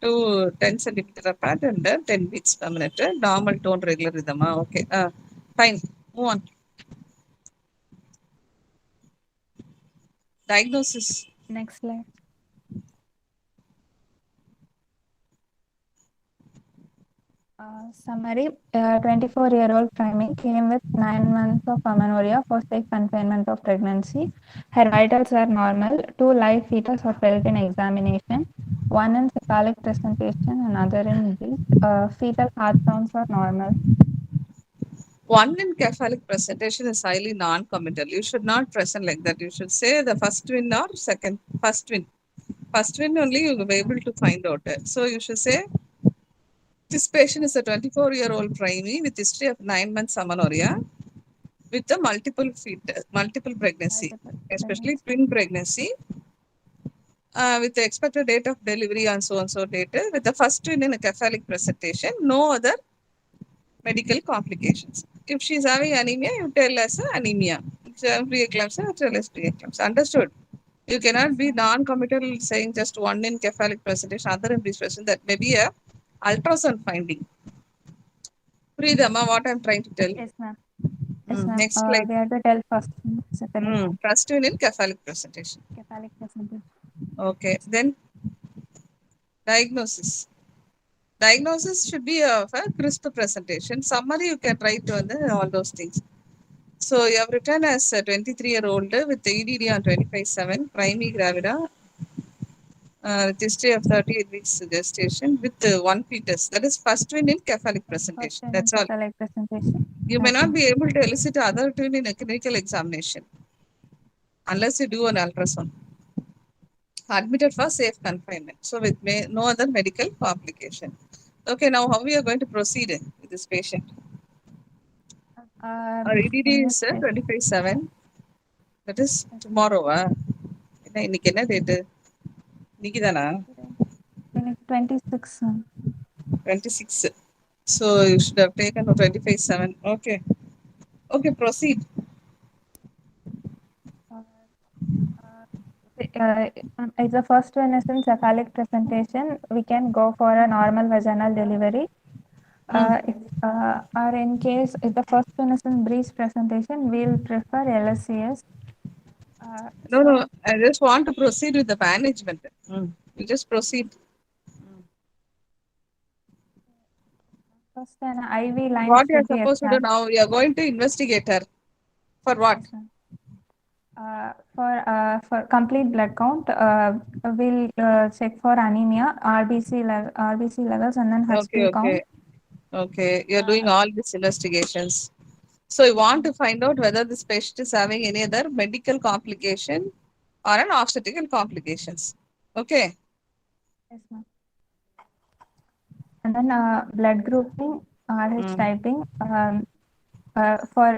two 10 centimeter apart and 10 beats per minute. Normal tone regular rhythm. Okay. Fine. Move on. Diagnosis. Next slide. Summary. 24-year-old Primi came with 9 months of amenorrhea for safe confinement of pregnancy. Her vitals are normal. 2 live fetus are felt in examination. 1 in cephalic presentation, another in breech. Fetal heart sounds are normal. One in cephalic presentation is highly non-committal. You should not present like that. You should say the first twin or second first twin. First twin only you will be able to find out. So you should say this patient is a 24-year-old preemie with history of 9 months amenorrhea with a multiple pregnancy, Multiple especially pregnancy. twin pregnancy, with the expected date of delivery and so date, with the first twin in a cephalic presentation, no other medical complications. If she is having anemia, you tell us anemia. If she has preeclampsia, tell us preeclampsia. Understood? You cannot be non-committal saying just one in cephalic presentation, other in breech presentation. That may be a ultrasound finding. Preedama, what I'm trying to tell. Yes, ma'am. Yes, ma'am. Next slide. We have to tell first cephalic, First twin in cephalic presentation. cephalic presentation. Okay. Then diagnosis. Diagnosis should be of a crisp presentation. Summary you can write on all those things. So you have written as a 23-year-old with the EDD on 25/7, primary gravida, with history of 38 weeks gestation with one fetus. That is first twin in cephalic First presentation. in That's all. cephalic presentation. You may Okay. not be able to elicit other twin in a clinical examination unless you do an ultrasound. Admitted for safe confinement. So with no other medical complication. Okay, now how we are going to proceed with this patient? Our EDD In is this case, 25/7. That is tomorrow. இன்னைக்கு என்ன date? இன்னைக்கு தானா? 26. 26. So you should have taken 25/7. Okay. Okay, proceed. If the first one is in cephalic presentation, we can go for a normal vaginal delivery. Or in case if the first one is in breech presentation, we'll prefer LSCS. No. I just want to proceed with the management. You just proceed. First, an IV line What you are should be supposed to do established. now? You are going to investigate her. For what? For complete blood count, we'll check for anemia, RBC levels, and then HB count. Okay. You're doing all these investigations. So you want to find out whether this patient is having any other medical complication or an obstetrical complications. Okay. Yes, ma'am. And then blood grouping, RH typing, for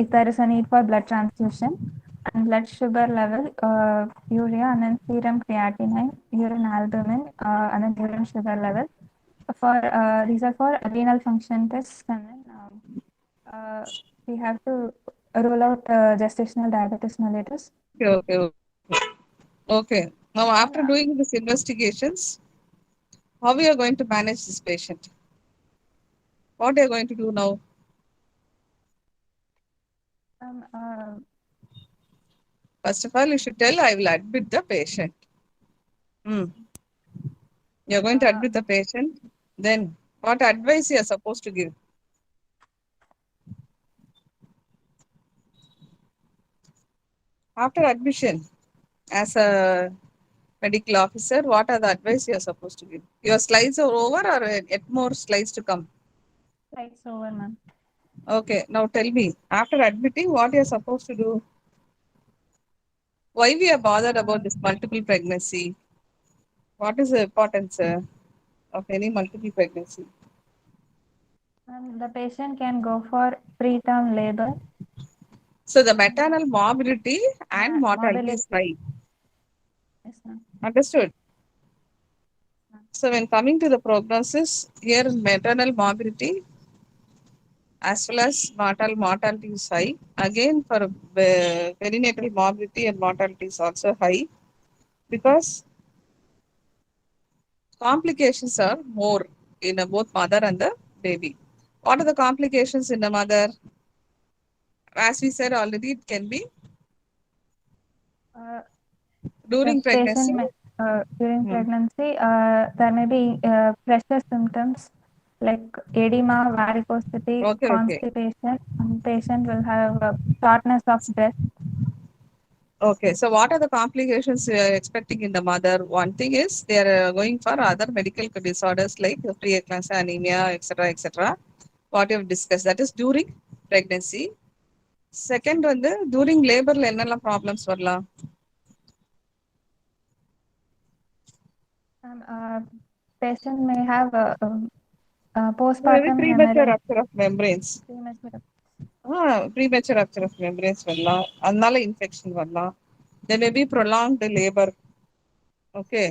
if there is a need for blood transfusion, and blood sugar level, urea, and then serum creatinine, urine albumin, and then urine sugar level. These are for renal function tests, and then we have to rule out gestational diabetes mellitus. Okay. Okay. Now, after doing these investigations, how we are going to manage this patient? What are you going to do now? First of all, you should tell, I will admit the patient. You're going to admit the patient. Then, what advice you are supposed to give? After admission, as a medical officer, what are the advice you are supposed to give? Your slides are over or yet more slides to come? Slides over, ma'am. Okay, now tell me, after admitting, what you are supposed to do? Why we are bothered about this multiple pregnancy? What is the importance of any multiple pregnancy? The patient can go for preterm labor. So the maternal morbidity and mortality is high. Yes, ma'am. Understood? So when coming to the prognosis, here maternal morbidity as well as mortality is high. Again, for perinatal morbidity and mortality is also high because complications are more in both mother and the baby. What are the complications in the mother? As we said already, it can be during pregnancy. During pregnancy, there may be pressure symptoms like edema, varicosity, Okay. constipation, and patient will have shortness of breath. Okay, so what are the complications you are expecting in the mother? One thing is they are going for other medical disorders like preeclampsia, anemia, etc., etc. What you have discussed, that is during pregnancy. Second, during labor, என்னெல்லாம் problems வரலாம்? Patient may have postpartum Premature hemorrhage. rupture of membranes. Premature rupture of membranes வரலாம். அதனால infection வரலாம். There may be prolonged labor. Okay.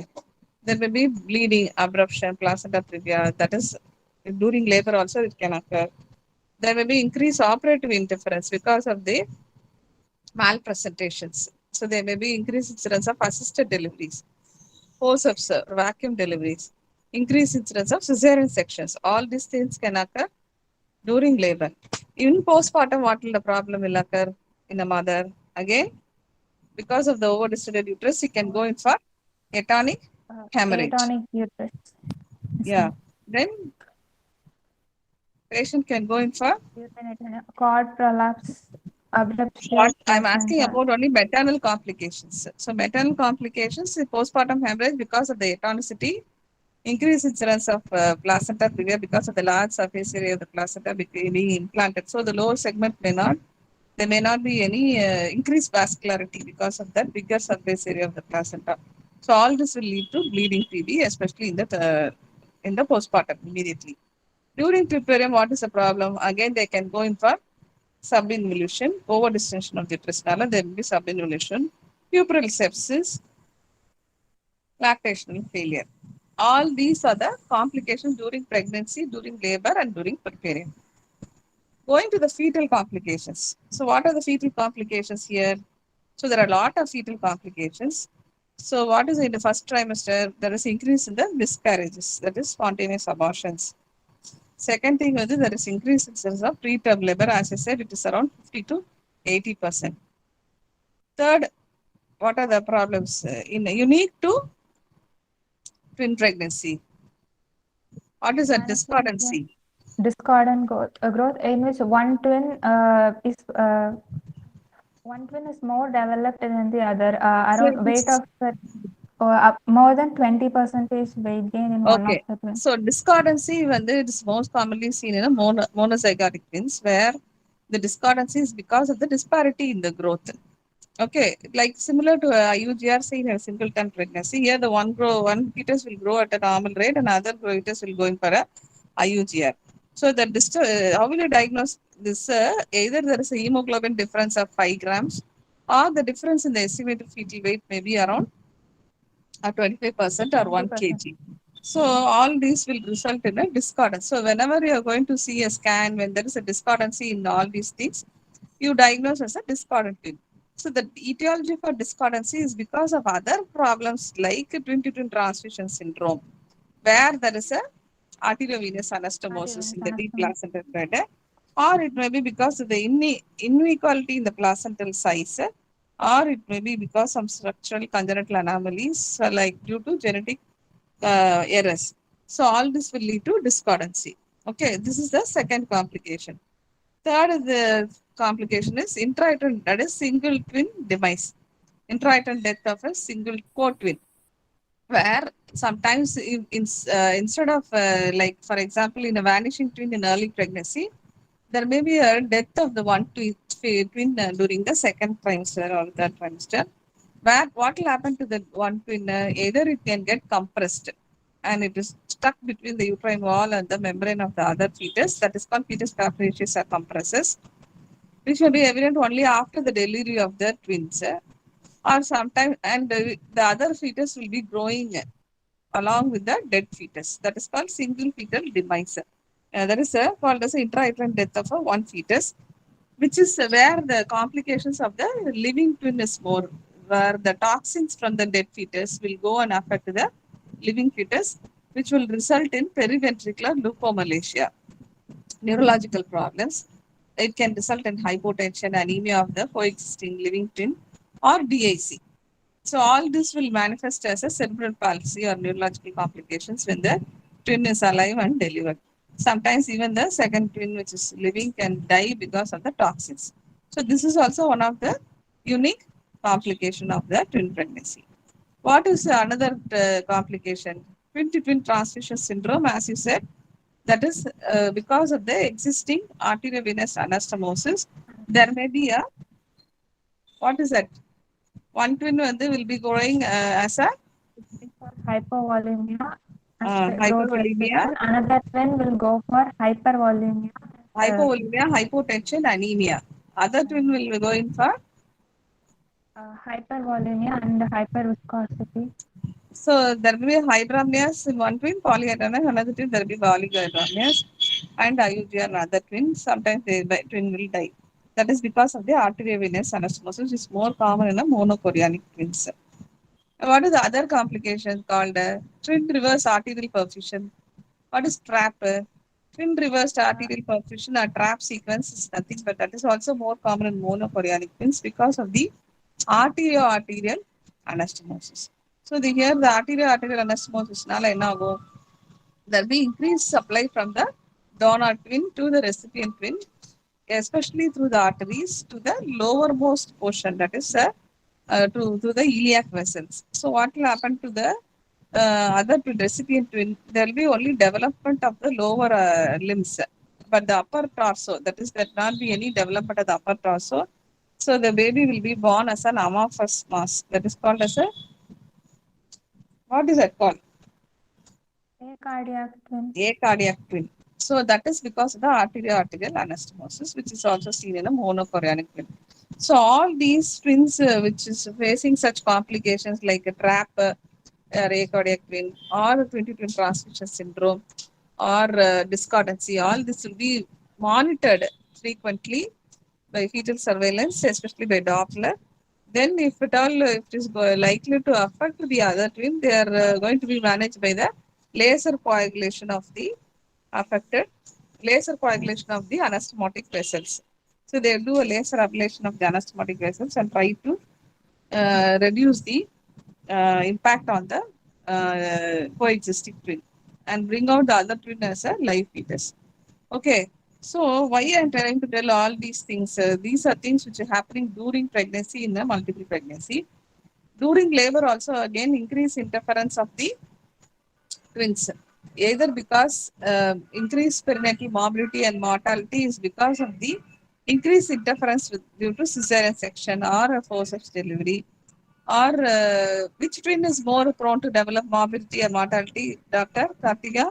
There may be bleeding, abruption, placenta previa. That is during labor also it can occur. There may be increased operative interference because of the malpresentations. So there may be increased incidence of assisted deliveries, forceps, vacuum deliveries, increased incidence of cesarean sections. All these things can occur during labor. In postpartum, what will the problem will occur in the mother? Again, because of the overdistended uterus, it can go in for atonic hemorrhage. Atonic uterus. Yeah. Then patient can go in for Cord prolapse, abruptio. what I'm asking about only maternal complications. So maternal complications is postpartum hemorrhage because of the atonicity, increased incidence of placenta previa because of the large surface area of the placenta being implanted. So the lower segment there may not be any increased vascularity because of that bigger surface area of the placenta. So all this will lead to bleeding PV, especially in the postpartum immediately. During puerperium, what is the problem? Again, they can go in for subinvolution, overdistension of the uterus. There will be subinvolution, puerperal sepsis, lactational failure. All these are the complications during pregnancy, during labor, and during puerperium. Going to the fetal complications. So what are the fetal complications here? So there are a lot of fetal complications. So what is in the first trimester? There is increase in the miscarriages, that is spontaneous abortions. Second thing, there is increase in incidence of preterm labor. As I said, it is around 50 to 80%. Third, what are the problems unique to twin pregnancy? What is a discordancy? Discordant growth in which one twin is more developed than the other. Around weight of more than 20% weight gain in one of the twins. So discordancy, it is most commonly seen in a monozygotic twins, where the discordancy is because of the disparity in the growth. Okay, like similar to IUGR seen in a singleton pregnancy. Here, the one fetus will grow at a normal rate, and other fetus will go in for a IUGR. So how will you diagnose this? Either there is a hemoglobin difference of 5 grams, or the difference in the estimated fetal weight may be around 25% or 1 kg. So all these will result in a discordance. So whenever you are going to see a scan, when there is a discordancy in all these things, you diagnose as a discordant twin. So the etiology for discordancy is because of other problems like twin-to-twin transfusion syndrome, where there is a arteriovenous anastomosis in the deep placental bed, or it may be because of the inequality in the placental size, or it may be because some structural congenital anomalies like due to genetic errors. So all this will lead to discordancy. Okay, this is the second complication. Third is the complication is intrauterine, that is single twin demise. Intrauterine death of a single co-twin, where sometimes instead of like for example in a vanishing twin in early pregnancy, there may be a death of the twin during the second trimester or third trimester, where what will happen to the one twin? Either it can get compressed and it is stuck between the uterine wall and the membrane of the other fetus, that is called fetus capricious compresses, which may be evident only after the delivery of the twins, or sometime, and the other fetus will be growing along with the dead fetus. That is called single fetal demise. That is called as intrauterine death of one fetus, which is where the complications of the living twin is more, where the toxins from the dead fetus will go and affect the living fetus, which will result in periventricular leukomalacia, neurological problems. It can result in hypotension, anemia of the coexisting living twin, or DIC. So all this will manifest as a cerebral palsy or neurological complications when the twin is alive and delivered. Sometimes even the second twin, which is living, can die because of the toxins. So this is also one of the unique complication of the twin pregnancy. What is another complication? Twin-to-twin transfusion syndrome, as you said, that is because of the existing arteriovenous anastomosis. There may be a, what is that? One twin will be growing as a Hypovolemia and growth hypervolemia, restriction. Another twin will go for hypervolemia. hypovolemia, hypotension, anemia. Other twin will be going for, Hypervolemia and hyperviscosity. so there will be hydramnios in one twin, polyhydramnios, another twin, there will be polygydramnios, and IUG and other twins. Sometimes the twin will die. That is because of the arteriovenous anastomosis, which is more common in the monochorionic twins. What is the other complication called twin reverse arterial perfusion? What is TRAP? Twin reversed arterial perfusion or TRAP sequence is nothing but that is also more common in monochorionic twins because of the arterial anastomosis. So here the arterial anastomosis there will be increased supply from the donor twin to the recipient twin, especially through the arteries to the lowermost portion, that is to the iliac vessels. So what will happen to the other twin, recipient twin? There will be only development of the lower limbs, but the upper torso, that is, there not be any development of the upper torso. So the baby will be born as an amorphous mass. That is called as a, what is that called? Acardiac twin. Acardiac twin. So that is because of the arterial anastomosis, which is also seen in a monochorionic twin. So all these twins which is facing such complications like a TRAP, acardiac twin, or twin-to-twin transfusion syndrome, or discordancy, all this will be monitored frequently by fetal surveillance, especially by Doppler. Then if at all if it is likely to affect the other twin, they are going to be managed by the laser coagulation of the affected, laser coagulation of the anastomotic vessels. So they do a laser ablation of the anastomotic vessels and try to reduce the impact on the coexisting twin and bring out the other twin as a live fetus. Okay, so why I am trying to tell all these things? These are things which are happening during pregnancy in the multiple pregnancy. During labor also again increase interference of the twins, either because increased perinatal mobility and mortality is because of the increased interference due to cesarean section or a forceps delivery, or which twin is more prone to develop morbidity or mortality, Dr. Kartika?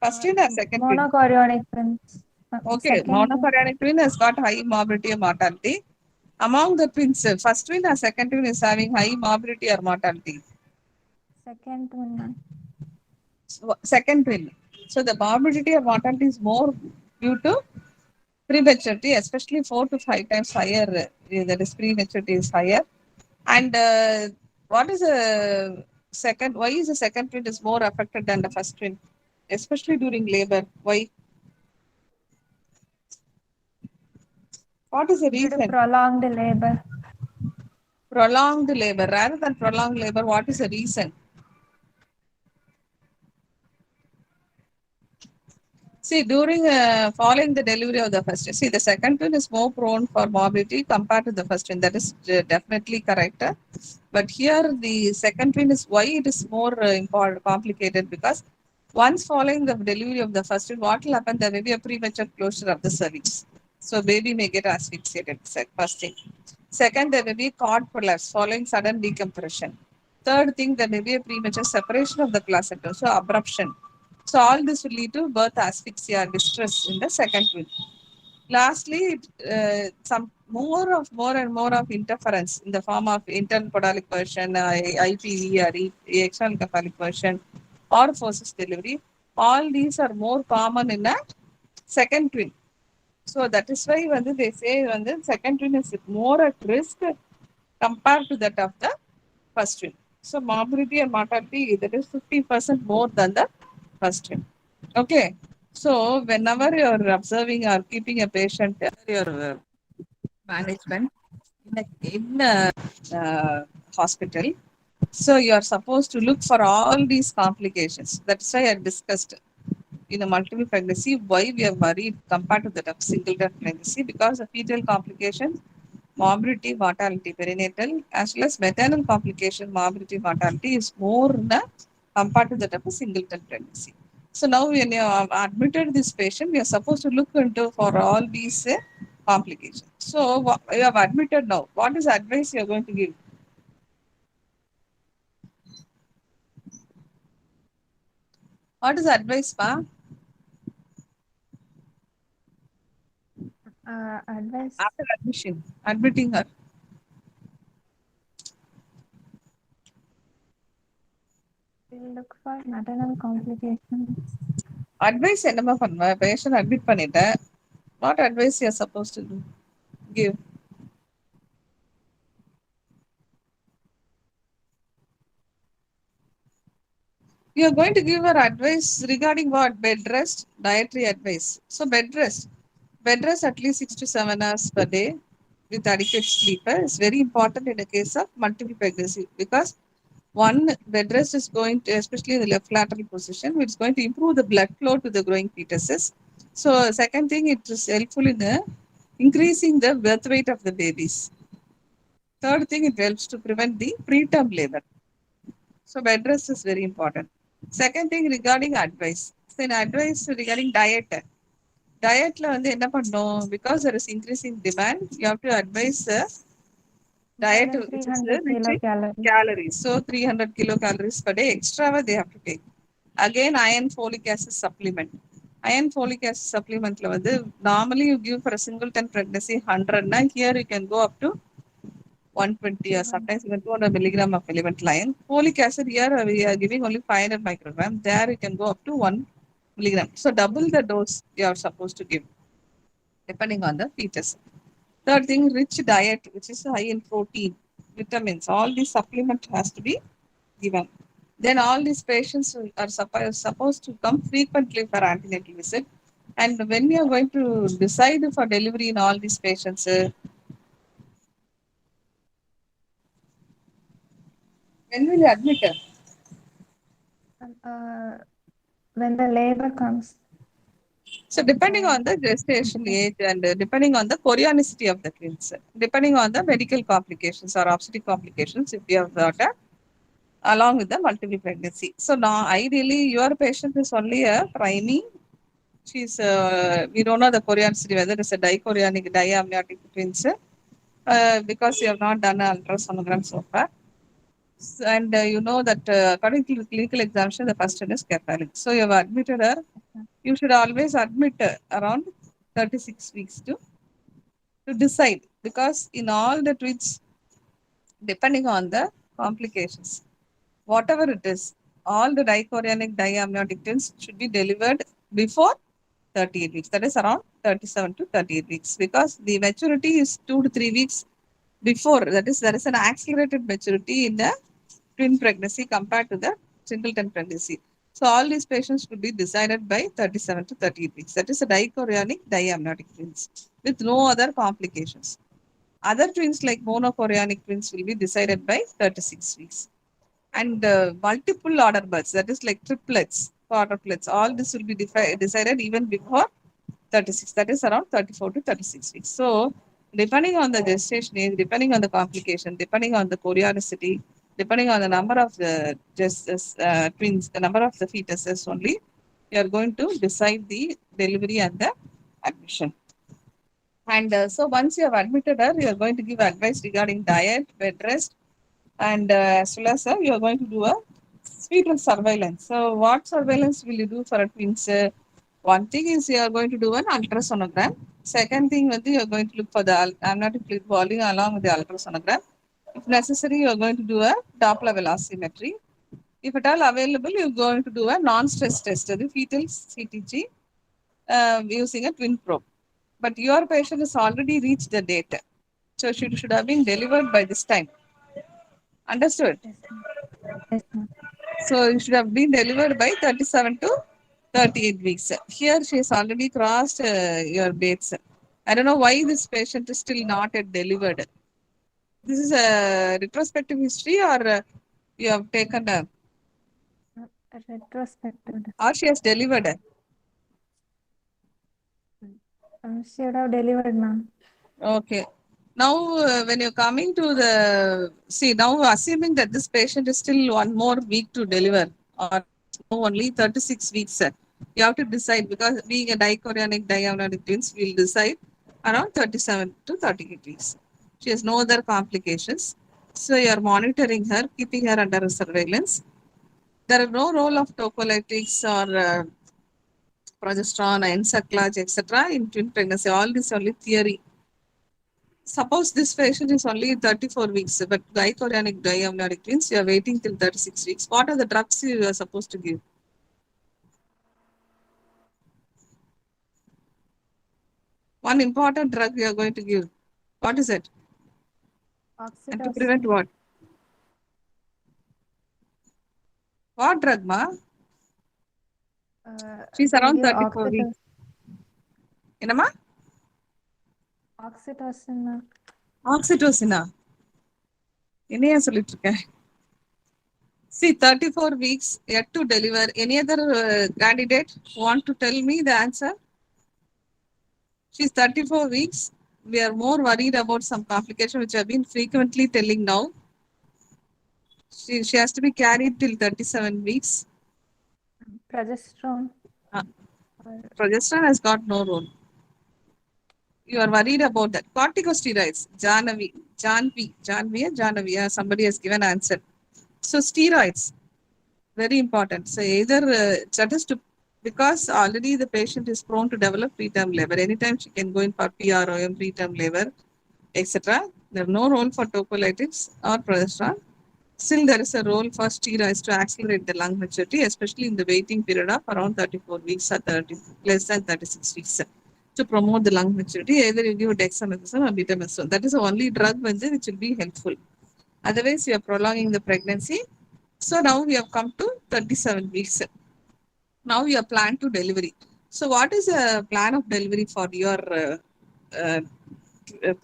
First twin or second twin? Monochorionic twins. Okay, monochorionic twin has got high morbidity and mortality. Among the twins, first twin or second twin is having high morbidity or mortality? Second one, ma'am. Second twin. So the morbidity of mortality is more due to prematurity, especially 4 to 5 times higher. That is prematurity is higher. And what is the second? Why is the second twin is more affected than the first twin, especially during labor? Why? What is the Due to reason? prolonged labor. Prolonged labor. Rather than prolonged labor, what is the reason? See, during following the delivery of the first, see, the second one is more prone for morbidity compared to the first one. That is definitely correct. But here, the second one is why it is more important, complicated, because once following the delivery of the first one, what will happen? There may be a premature closure of the cervix. So, baby may get asphyxiated, first thing. Second, there may be cord prolapse following sudden decompression. Third thing, there may be a premature separation of the placenta, so abruption. So all this will lead to birth asphyxia distress in the second twin. Lastly, some more and more of interference in the form of internal podalic version, IPV or external cephalic version, or forceps delivery. All these are more common in a second twin. So that is why when they say when the second twin is more at risk compared to that of the first twin. So morbidity and mortality that is 50% more than the first twin. Okay. So whenever you're observing or keeping a patient under your management in a hospital, so you are supposed to look for all these complications. That's why I discussed in a multiple pregnancy why we are worried compared to that of single pregnancy, because of fetal complications, morbidity, mortality, perinatal, as well as maternal complication, morbidity, mortality is more compared to that of a singleton pregnancy. So now when you have admitted this patient, we are supposed to look into for all these complications. So you have admitted now. What is the advice you are going to give? What is the advice, Ma? Advice. After admission, admitting her. We'll look for maternal complications. Advice என்னமா பண்ணுவ patient admit பண்ணிட்டேன். What advice you are supposed to give? You are going to give her advice regarding what? Bed rest, dietary advice. So bed rest. Bed rest at least 6 to 7 hours per day with adequate sleep is very important in the case of multiple pregnancy, because one, bed rest is going to, especially in the left lateral position, which is going to improve the blood flow to the growing fetuses. So second thing, it is helpful in increasing the birth weight of the babies. Third thing, it helps to prevent the preterm labor. So bed rest is very important. Second thing regarding advice. Then advice regarding diet. Dietல வந்து என்ன பண்ணணும், because there is increasing demand, you have to advise diet More than which is 300 rich in kilocalories. calories. So 300 kilocalories per day extra they have to take. Again, iron folic acid supplement. Iron folic acid supplementல வந்து normally you give for a singleton pregnancy 100 na, here you can go up to 120 or sometimes even 200 milligram of elemental iron. Folic acid here we are giving only 500 microgram. There you can go up to 1 milligram. So double the dose you are supposed to give depending on the fetus. Third thing, rich diet, which is high in protein, vitamins. All these supplement has to be given. Then all these patients are supposed to come frequently for antenatal visit. And when you are going to decide for delivery in all these patients, when will you admit her? When the labor comes. So depending on the gestation age and depending on the chorionicity of the twins, depending on the medical complications or obstetric complications, if you have got a, along with the multiple pregnancy. So now ideally your patient is only a priming. She's we don't know the chorionicity whether it's a dichorionic, diamniotic twins, because you have not done an ultrasonogram so far. And you know that according to the clinical examination, the first one is cephalic. So you have admitted her. You should always admit around 36 weeks to decide, because in all the twins, depending on the complications. whatever it is, all the dichorionic diamniotic twins should be delivered before 38 weeks. That is around 37 to 38 weeks, because the maturity is 2 to 3 weeks before. That is, there is an accelerated maturity in the twin pregnancy compared to the singleton pregnancy. So all these patients should be decided by 37 to 38 weeks. That is a dichorionic diamniotic twins with no other complications. Other twins like monochorionic twins will be decided by 36 weeks. And multiple order births, that is like triplets, quadruplets, all this will be decided even before 36. That is around 34 to 36 weeks. So depending on the gestation age, depending on the complication, depending on the chorionicity, depending on the number of the twins, the number of the fetuses only, you are going to decide the delivery and the admission. And so once you have admitted her, you are going to give advice regarding diet, bed rest, and as well as you are going to do a fetal surveillance. So what surveillance will you do for a twins? One thing is you are going to do an ultrasonogram. Second thing is you are going to look for the amniotic fluid volume along with the ultrasonogram. If necessary, you are going to do a Doppler velocimetry. If at all available, you are going to do a non-stress test, the fetal CTG, using a twin probe. But your patient has already reached the date. So she should have been delivered by this time. Understood? Yes, ma'am. Yes, ma'am. So you should have been delivered by 37 to 38 weeks. Here she has already crossed your dates. I don't know why this patient is still not yet delivered. This is a retrospective history, or you have taken a, Retrospective. or she has delivered. She would have delivered, ma'am. Okay. Now, when you're coming to now assuming that this patient is still one more week to deliver, or only 36 weeks, you have to decide, because being a dichorionic diamniotic twins, we'll decide around 37 to 38 weeks. She has no other complications. So you are monitoring her, keeping her under surveillance. There are no role of tocolytics or progesterone, encerclage, etc. in twin pregnancy. All this only theory. Suppose this patient is only 34 weeks, but dichorionic diamniotic twins, you are waiting till 36 weeks. What are the drugs you are supposed to give? One important drug you are going to give. What is it? And to prevent Oxytocin. what? What drug, ma? She's We'll around give 34 weeks. Enama? Oxytocin, ma'am. Oxytocin. என்னையா சொல்லிட்டு இருக்கேன்? See, 34 weeks yet to deliver. Any other candidate want to tell me the answer? She's 34 weeks. We are more worried about some complication which I've been frequently telling now. She has to be carried till 37 weeks. Progesterone. Progesterone has got no role. You are worried about that. Corticosteroids, Janvi, somebody has given answer. So steroids, very important. So either that is to, because already the patient is prone to develop preterm labor. Anytime she can go in for PROM, preterm labor, etc. There is no role for tocolytics or progesterone. Still, there is a role for steroids to accelerate the lung maturity, especially in the waiting period of around 34 weeks or less than 36 weeks. To promote the lung maturity, either you give dexamethasone or betamethasone. That is the only drug which will be helpful. Otherwise, you are prolonging the pregnancy. So now we have come to 37 weeks. Now you are planned to delivery. So what is the plan of delivery for your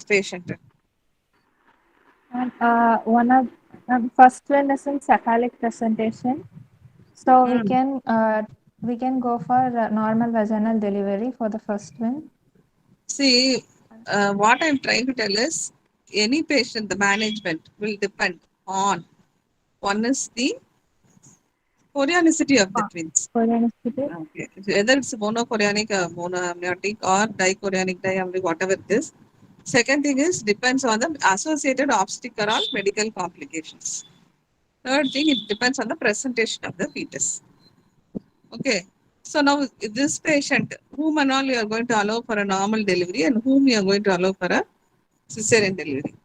patient? And one of first one is in cephalic presentation. So we can go for normal vaginal delivery for the first one. See, what I'm trying to tell is, any patient, the management will depend on, one is the chorionicity of the twins. Chorionicity. Okay. Whether it's monochorionic, monoamniotic, or dichorionic, diamniotic, whatever it is. Second thing is, depends on the associated obstetrical or medical complications. Third thing, it depends on the presentation of the fetus. Okay. So now this patient, whom and all you are going to allow for a normal delivery and whom you are going to allow for a cesarean delivery?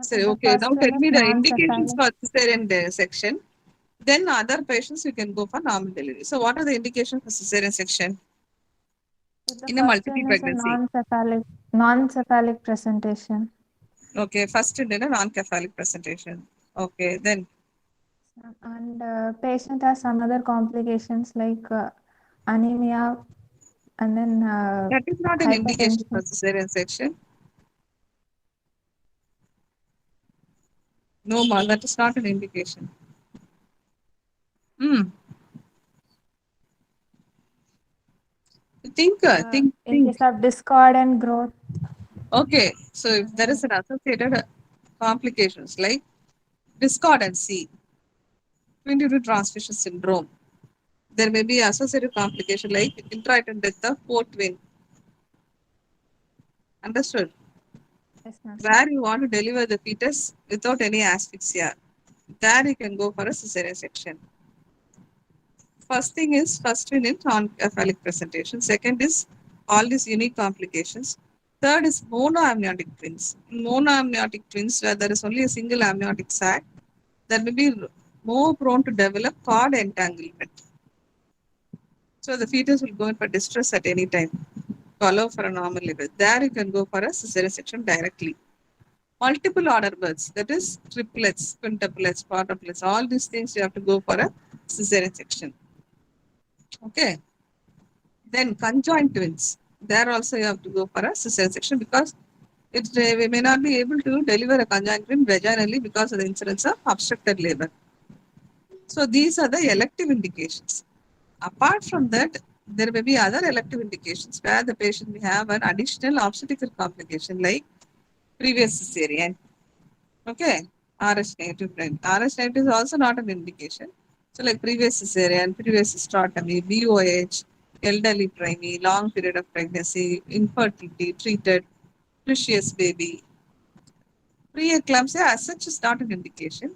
So, The okay, now first tell one is me the indications non-cephalic. for cesarean section. Then other patients you can go for normal delivery. So, what are the indications for cesarean section The in a first multiple one is a pregnancy? non-cephalic presentation. Okay, first in a non-cephalic presentation. Okay, then And patient has some other complications like anemia and then that is not an indication for hypertension. cesarean section. No, ma, that is not an indication. Hmm. Think. In case of discordant growth. Okay, so if there is an associated complications like discordancy, twin to transmission syndrome, there may be associated complication like intrauterine death of co-twin. Understood? Yes, ma'am. Where you want to deliver the fetus without any asphyxia, there you can go for a cesarean section. First thing is first twin in non-cephalic presentation. Second is all these unique complications. Third is monoamniotic twins. In monoamniotic twins, where there is only a single amniotic sac, there may be more prone to develop cord entanglement. So the fetus will go in for distress at any time to allow for a normal labor. There you can go for a cesarean section directly. Multiple order births, that is triplets, quintuplets, quadruplets, all these things you have to go for a cesarean section. Okay. Then conjoined twins, there also you have to go for a cesarean section because we may not be able to deliver a conjoined twin vaginally because of the incidence of obstructed labor. So these are the elective indications. Apart from that, there may be other elective indications where the patient may have an additional obstetrical complication like previous cesarean. Okay, RH negative pregnancy. RH negative is also not an indication. So like previous cesarean, previous hysterectomy, BOH, elderly pregnancy, long period of pregnancy, infertility, treated, precious baby. Preeclampsia as such is not an indication.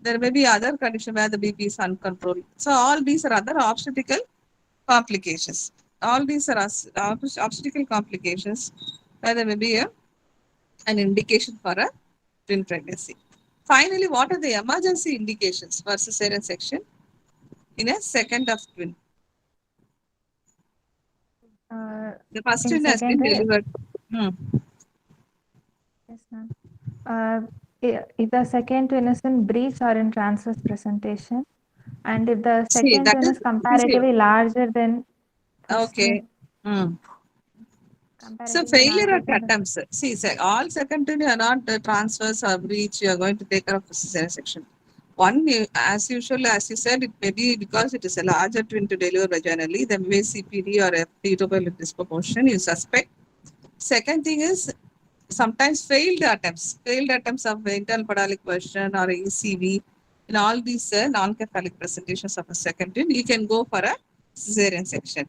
There may be other condition where the BP is uncontrolled. So all these are other obstetrical complications. All these are obstetrical complications where there may be an indication for a twin pregnancy. Finally, what are the emergency indications for cesarean section in a second of twin? The first In twin has been secondary, delivered. yes, ma'am. If the second twin is in breech or in transverse presentation, and if the See, second that twin is is comparatively larger than first okay. twin, Hmm. So comparatively failure larger at than the attempts. See, all second twin are not transfers or breach. You are going to take care of the cesarean section. One, as usual, as you said, it may be because it is a larger twin to deliver vaginally. There may be CPD or epidural disproportion. You suspect. Second thing is sometimes failed attempts of internal podalic version or ECV. In all these non-cephalic presentations of a second twin, you can go for a cesarean section.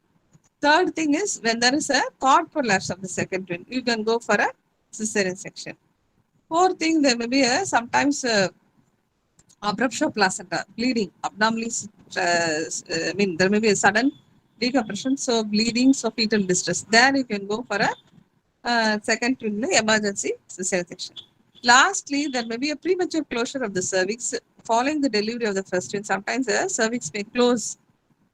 Third thing is when there is a cord prolapse of the second twin, you can go for a cesarean section. Fourth thing, there may be a sometimes abruptio placenta, bleeding, abdominally, there may be a sudden decompression, so bleeding, so fetal distress. There you can go for a second twin emergency cesarean section. Lastly, there may be a premature closure of the cervix following the delivery of the first twin. Sometimes the cervix may close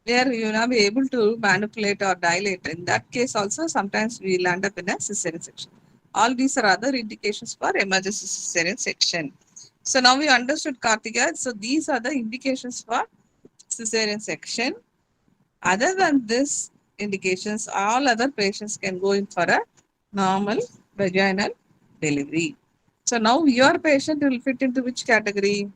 where you will not be able to manipulate or dilate. In that case also, sometimes we land up in a cesarean section. All these are other indications for emergency cesarean section. So now we understood, Kartika. So these are the indications for cesarean section. Other than this indications, all other patients can go in for a normal vaginal delivery. So now your patient will fit into which category?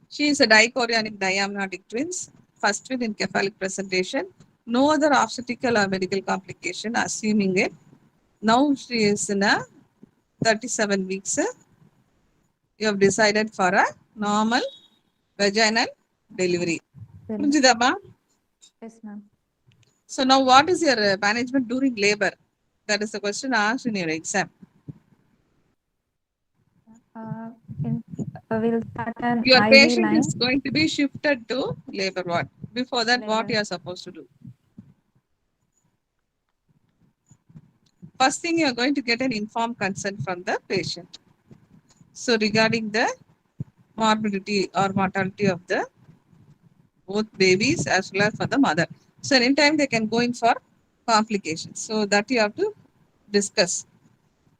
She is a dichorionic diamniotic twins, first twin in cephalic presentation. No other obstetrical or medical complication, assuming it. Now she is in a 37 weeks. You have decided for a normal vaginal delivery. Punjidama. yes, ma'am. So now what is your management during labor? That is the question asked in your exam. We'll start an Your IV patient line. is going to be shifted to labor ward. Before that, what Labor. you are supposed to do? First thing, you are going to get an informed consent from the patient. So regarding the morbidity or mortality of the both babies as well as for the mother. So anytime they can go in for complications. So that you have to discuss.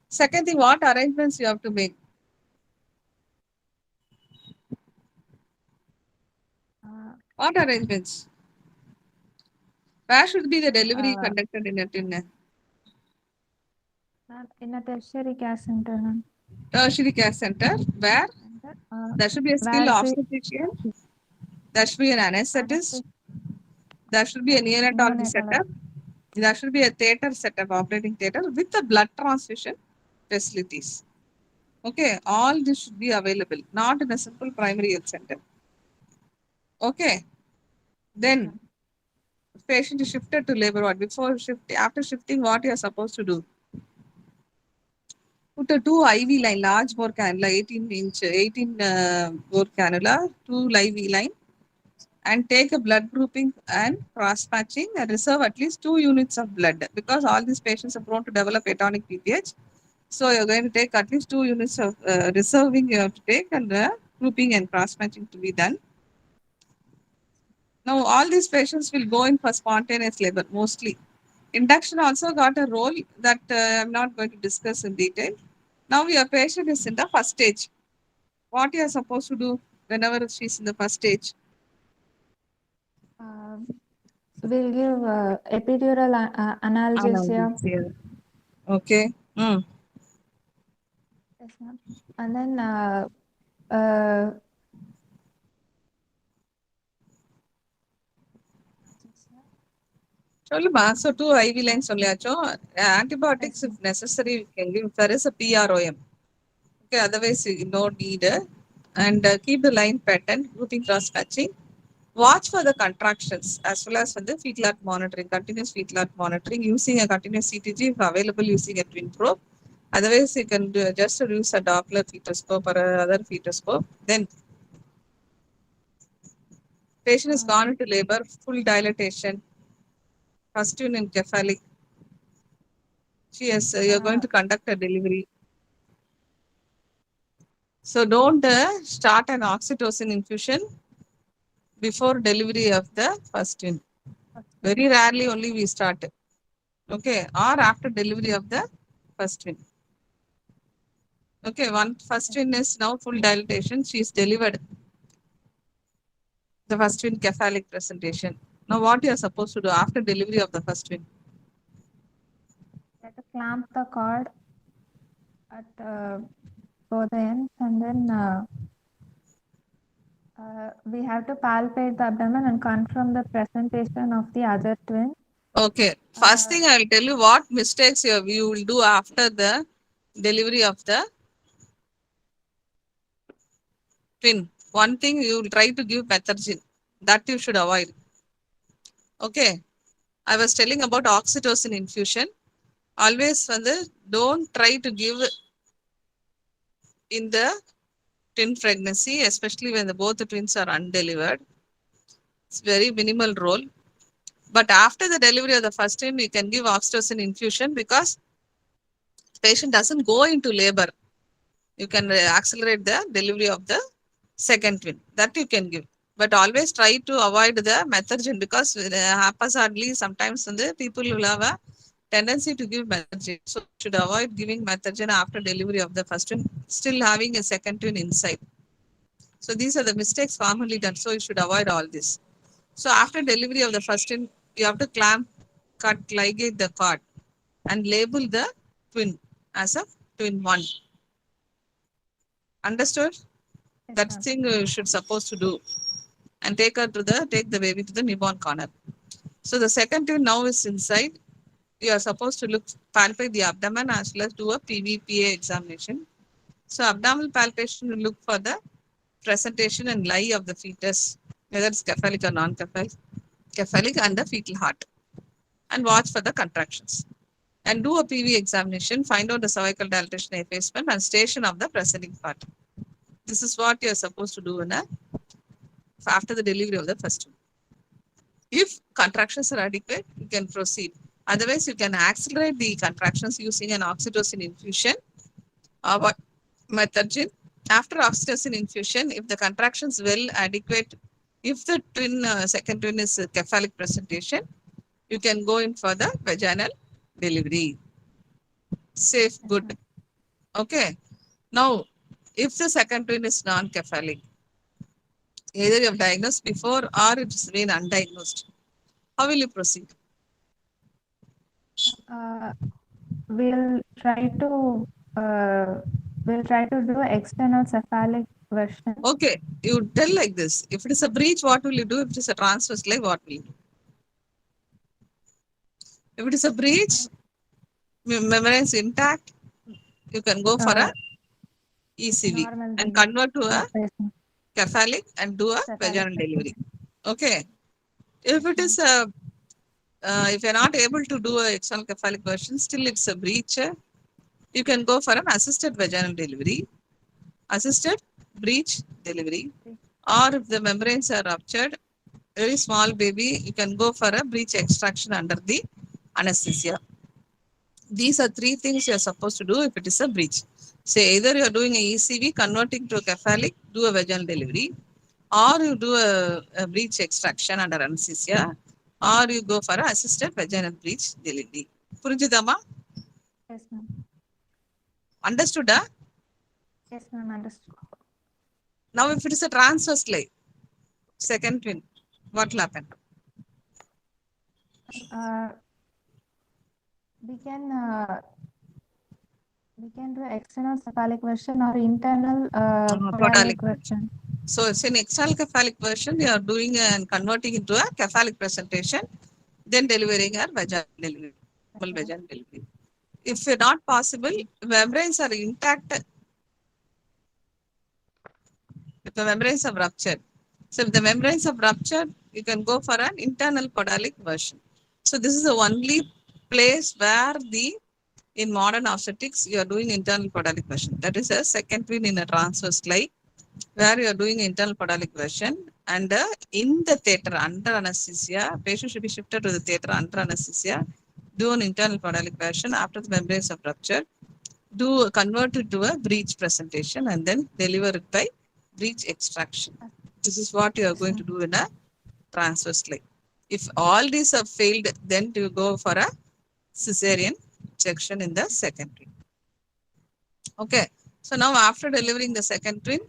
Second thing, what arrangements you have to make? What arrangements? Where should be the delivery conducted in In a tertiary care center, ma'am. tertiary care center? Where? There should be a skilled Where obstetrician. There should be an anesthetist. There should be a neonatology setup. There should be a theater setup, operating theater with the blood transfusion facilities. Okay, all this should be available, not in a simple primary health center. Okay, then patient is shifted to labor ward. Before shift, after shifting, what you are supposed to do? Put a 2 IV line, large bore cannula, 18 bore cannula, 2 IV line, and take a blood grouping and cross matching and reserve at least 2 units of blood because all these patients are prone to develop atonic PPH. So you're going to take at least 2 units of reserving you have to take and grouping and cross matching to be done. Now all these patients will go in for spontaneous labor mostly. Induction also got a role that I'm not going to discuss in detail. Now your patient is in the first stage. What you are supposed to do whenever she's in the first stage? We'll give epidural analgesia. Okay. Yes, ma'am. And then சொல்லுமா. So 2 IV lines சொல்லியாச்சோ. Antibiotics if necessary we can give. There is a PROM. Okay, otherwise no need. And keep the line pattern, grouping cross matching. Watch for the contractions as well as for the fetal heart monitoring, continuous fetal heart monitoring using a continuous CTG if available using a twin probe. Otherwise, you can just use a Doppler fetoscope or other fetoscope. Then patient is gone into labor, full dilatation, first tune in cephalic. Yes, you're going to conduct a delivery. So don't start an oxytocin infusion before delivery of the first twin. Very rarely only we start. Okay, or after delivery of the first twin. Okay, one first twin is now full dilatation. She is delivered. The first twin cephalic presentation. Now what you are supposed to do after delivery of the first twin? Let to clamp the cord at both ends, and then we have to palpate the abdomen and confirm the presentation of the other twin. Okay, first thing I will tell you what mistakes you will do after the delivery of the twin. One thing you will try to give methergine. That you should avoid. Okay, I was telling about oxytocin infusion. Always don't try to give in the twin pregnancy, especially when both the twins are undelivered. It's very minimal role. But after the delivery of the first twin, we can give oxytocin infusion because patient doesn't go into labor. You can accelerate the delivery of the second twin. That you can give. But always try to avoid the methergine because haphazardly sometimes the people will have a tendency to give methergine. So you should avoid giving methergine after delivery of the first twin, still having a second twin inside. So these are the mistakes commonly done. So you should avoid all this. So after delivery of the first twin, you have to clamp, cut, ligate the cord and label the twin as a twin 1. Understood? That's thing you should supposed to do. And take the baby to the newborn corner. So the second twin now is inside. You are supposed to palpate the abdomen as well as do a PVPA examination. So abdominal palpation will look for the presentation and lie of the fetus, whether it's cephalic or non-cephalic, and the fetal heart. And watch for the contractions. And do a PV examination, find out the cervical dilatation effacement and station of the presenting part. This is what you are supposed to do after the delivery of the first one. If contractions are adequate, you can proceed. Otherwise, you can accelerate the contractions using an oxytocin infusion or what methogen. After oxytocin infusion, if the contractions well adequate, if the second twin is a cephalic presentation, you can go in for the vaginal delivery. Safe, good. Okay. Now, if the second twin is non-cephalic, either you have diagnosed before or it's been undiagnosed, how will you proceed? We'll try to do external cephalic version. Okay, you tell like this. If it is a breach, what will you do? If it is a transverse leg, what will you do? If it is a breach, membrane is intact, you can go for a ECV Normal and delivery. convert to a Patient. cephalic and do a Cephalic vaginal version. delivery. Okay. If it is a, if you're not able to do a external cephalic version, still it's a breach, you can go for an assisted vaginal delivery, assisted breech delivery, or if the membranes are ruptured, very small baby, you can go for a breech extraction under the anesthesia. These are three things you are supposed to do if it is a breach. Say either you are doing a ECV, converting to a cephalic, do a vaginal delivery, or you do a breech extraction under anesthesia, or you go for an assisted vaginal breech delivery. Purinjidama? Yes, ma'am. Understood? Yes, ma'am. Understood. Now if it is a transverse leg, second twin, what will happen? We can do external cephalic version or internal Podalic podalic version. So it's an external cephalic version, you are doing and converting into a cephalic presentation, then delivering a vaginal delivery, vaginal delivery. If not possible, membranes are intact, if the membranes have ruptured. So if the membranes have ruptured, you can go for an internal podalic version. So this is the only place where in modern obstetrics, you are doing internal podalic version. That is a second twin in a transverse leg, where you are doing internal podalic version, and in the theatre under anesthesia, patient should be shifted to the theatre under anesthesia, do an internal podalic version after the membranes have ruptured, convert it to a breech presentation, and then deliver it by breech extraction. This is what you are going to do in a transverse leg. If all these have failed, then you go for a cesarean section in the second twin. Okay. So now after delivering the second twin,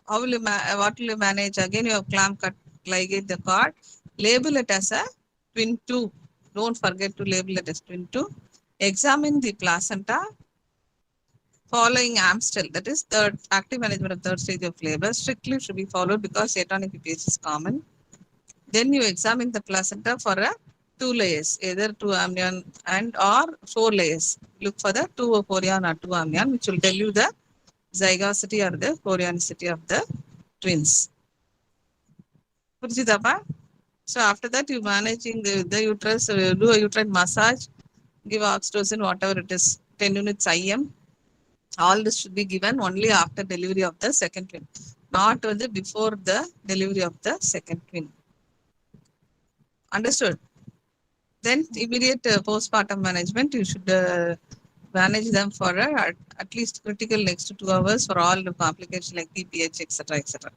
how will you what will you manage? Again, you have clamp cut, ligate the cord, label it as a twin 2. Don't forget to label it as twin 2. Examine the placenta following Amstel, that is third active management of third stage of labor, strictly should be followed because atonic BPH is common. Then you examine the placenta for a 2 layers, either 2 amnion and or 4 layers. Look for the 2 chorion or 2 amnion, which will tell you the zygosity or the chorionicity of the twins. So after that, you managing the uterus, do a uterine massage, give oxytocin, whatever it is, 10 units IM. All this should be given only after delivery of the second twin, not before the delivery of the second twin. Understood? Then immediate postpartum management, you should manage them for at least critical next to 2 hours for all the complications like PPH, etc., etc.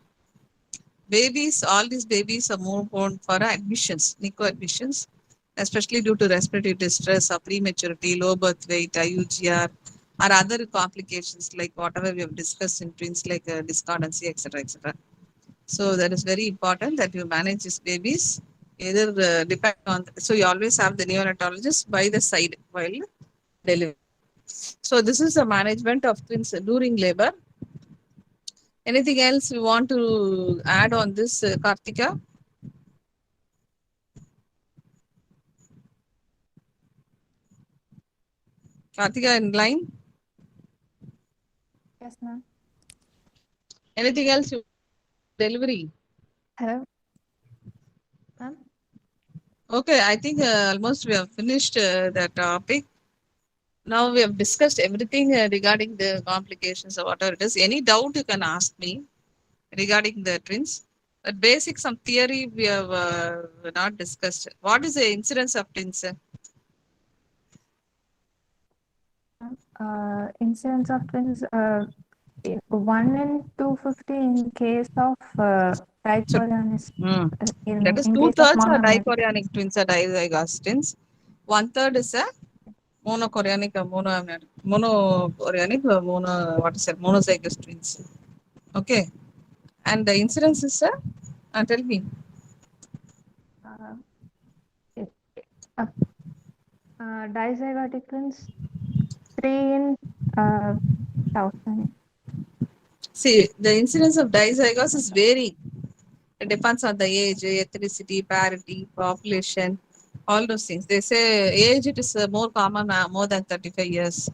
Babies, all these babies are more prone for admissions, NICU admissions, especially due to respiratory distress or prematurity, low birth weight, IUGR, or other complications like whatever we have discussed in twins like discordancy, etc., etc. So that is very important that you manage these babies, either depend on, so you always have the neonatologist by the side while delivery. So this is the management of twins during labor. Anything else you want to add on this, Kartika? Kartika in line? Yes, ma'am. Anything else? Delivery? Hello. Ma'am? Okay, I think almost we have finished the topic. Now we have discussed everything regarding the complications or whatever it is. Any doubt you can ask me regarding the twins. But basic some theory we have not discussed. What is the incidence of twins? Incidence of twins, 1 in 250 in case of dichorionic, Hmm. That is in case of two-thirds are monoamnionic. dichorionic twins are dizygotic twins. One-third is a monochorionic, monozygous twins. Okay. And the incidence is, tell me. Uh, uh, Dizygotic twins, 3 in 1,000. See, the incidence of dizygosis vary. It depends on the age, ethnicity, parity, population, all those things. They say age it is more common more than 35 years.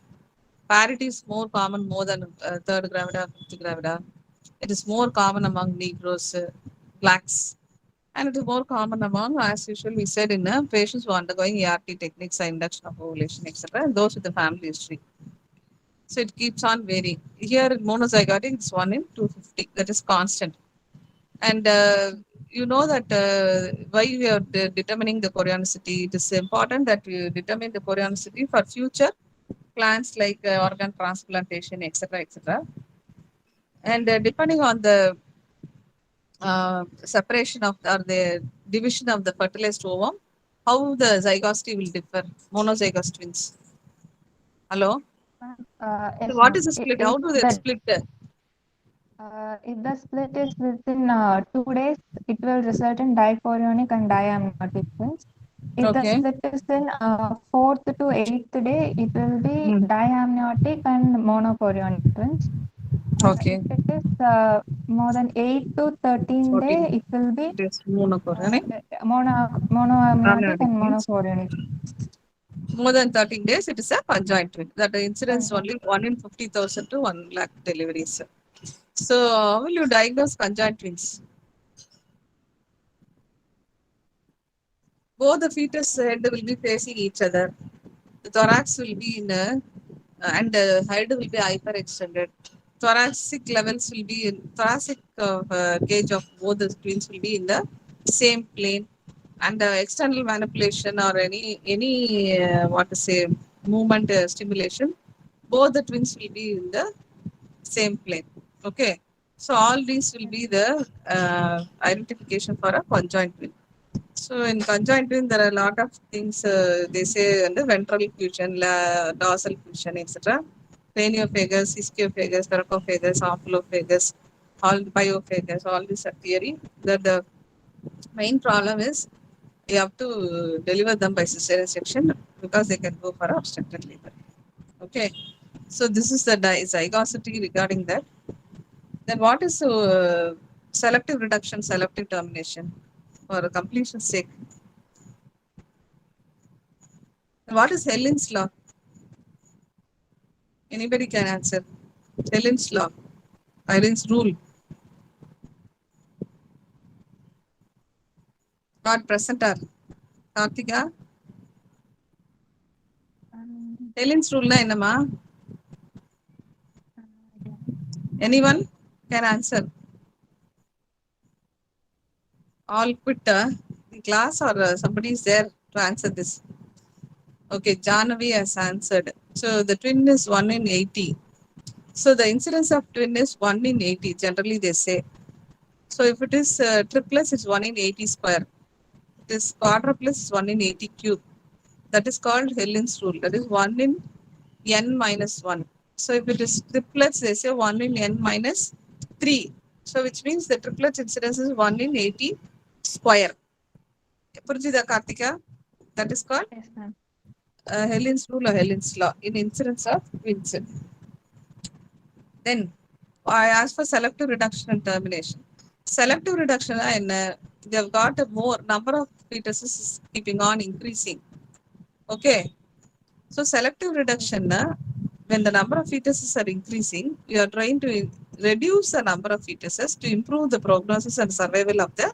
Parity is more common more than third gravida, fifth gravida. It is more common among Negroes, blacks, and it is more common among, as usual, we said, in patients who are undergoing ERT techniques, induction of ovulation, etc., and those with the family history. So it keeps on varying. Here in monozygotic, it's 1 in 250. That is constant. And you know that why we are determining the chorionicity. It is important that we determine the chorionicity for future plans like organ transplantation, etc., etc. And depending on the separation of or the division of the fertilized ovum, how the zygosity will differ. Monozygous twins. Hello. So Yes, what ma'am. is the split? How do they split? If the split is within 2 days, it will result in dichorionic and diamniotic twins. If the Okay. split is in 4th to 8th day, it will be Hmm. diamniotic and monochorionic twins. Okay. If it is more than 8 to 13 day, 14. it will be It is monochorionic. monoamniotic Amniotic and twins. monochorionic. More than 13 days, it is a conjoint twin. That the incidence Conjoint. only 1 in 50,000 to 1 lakh deliveries. So, how will you diagnose conjoint twins? Both the fetus head will be facing each other. The thorax will be in a, and the head will be hyperextended. Thoracic levels will be in thoracic gauge of both the twins will be in the same plane, and external manipulation or any what to say movement stimulation, both the twins will be in the same plane. Okay, so all these will be the identification for a conjoint twin. So in conjoint twin, there are a lot of things they say in the ventral fusion, dorsal fusion, etc. Craniophagus, ischiophagus, sarcophagus, omphalophagus, all biophagus, all these are theory. That the main problem is you have to deliver them by cesarean section because they can go for obstructed labor. Okay, so this is the zygosity regarding that. Then what is selective reduction, selective termination for completion's sake? What is Helin's law? Anybody can answer. Helin's law, Helin's rule. Not presenter. Kartika. Helin's rule na enama? Anyone can answer. All quit the class or somebody is there to answer this. Okay, Janavi has answered. So the twin is 1 in 80. So the incidence of twin is 1 in 80. Generally they say. So if it is triplets, it's 1 in 80 square. It is quadruplets, it's 1 in 80 cube. That is called Helin's rule. That is 1 in n minus 1. So if it is triplets, they say 1 in n minus 3. So which means the triplets incidence is 1 in 80 square. Purjida Kartika, that is called Yes, ma'am. Helin's rule or Helin's law in incidence of twins. Then I asked for selective reduction and termination. Selective reduction, and they have got a more number of fetuses is keeping on increasing. Okay, so selective reduction, when the number of fetuses are increasing, you are trying to reduce the number of fetuses to improve the prognosis and survival of the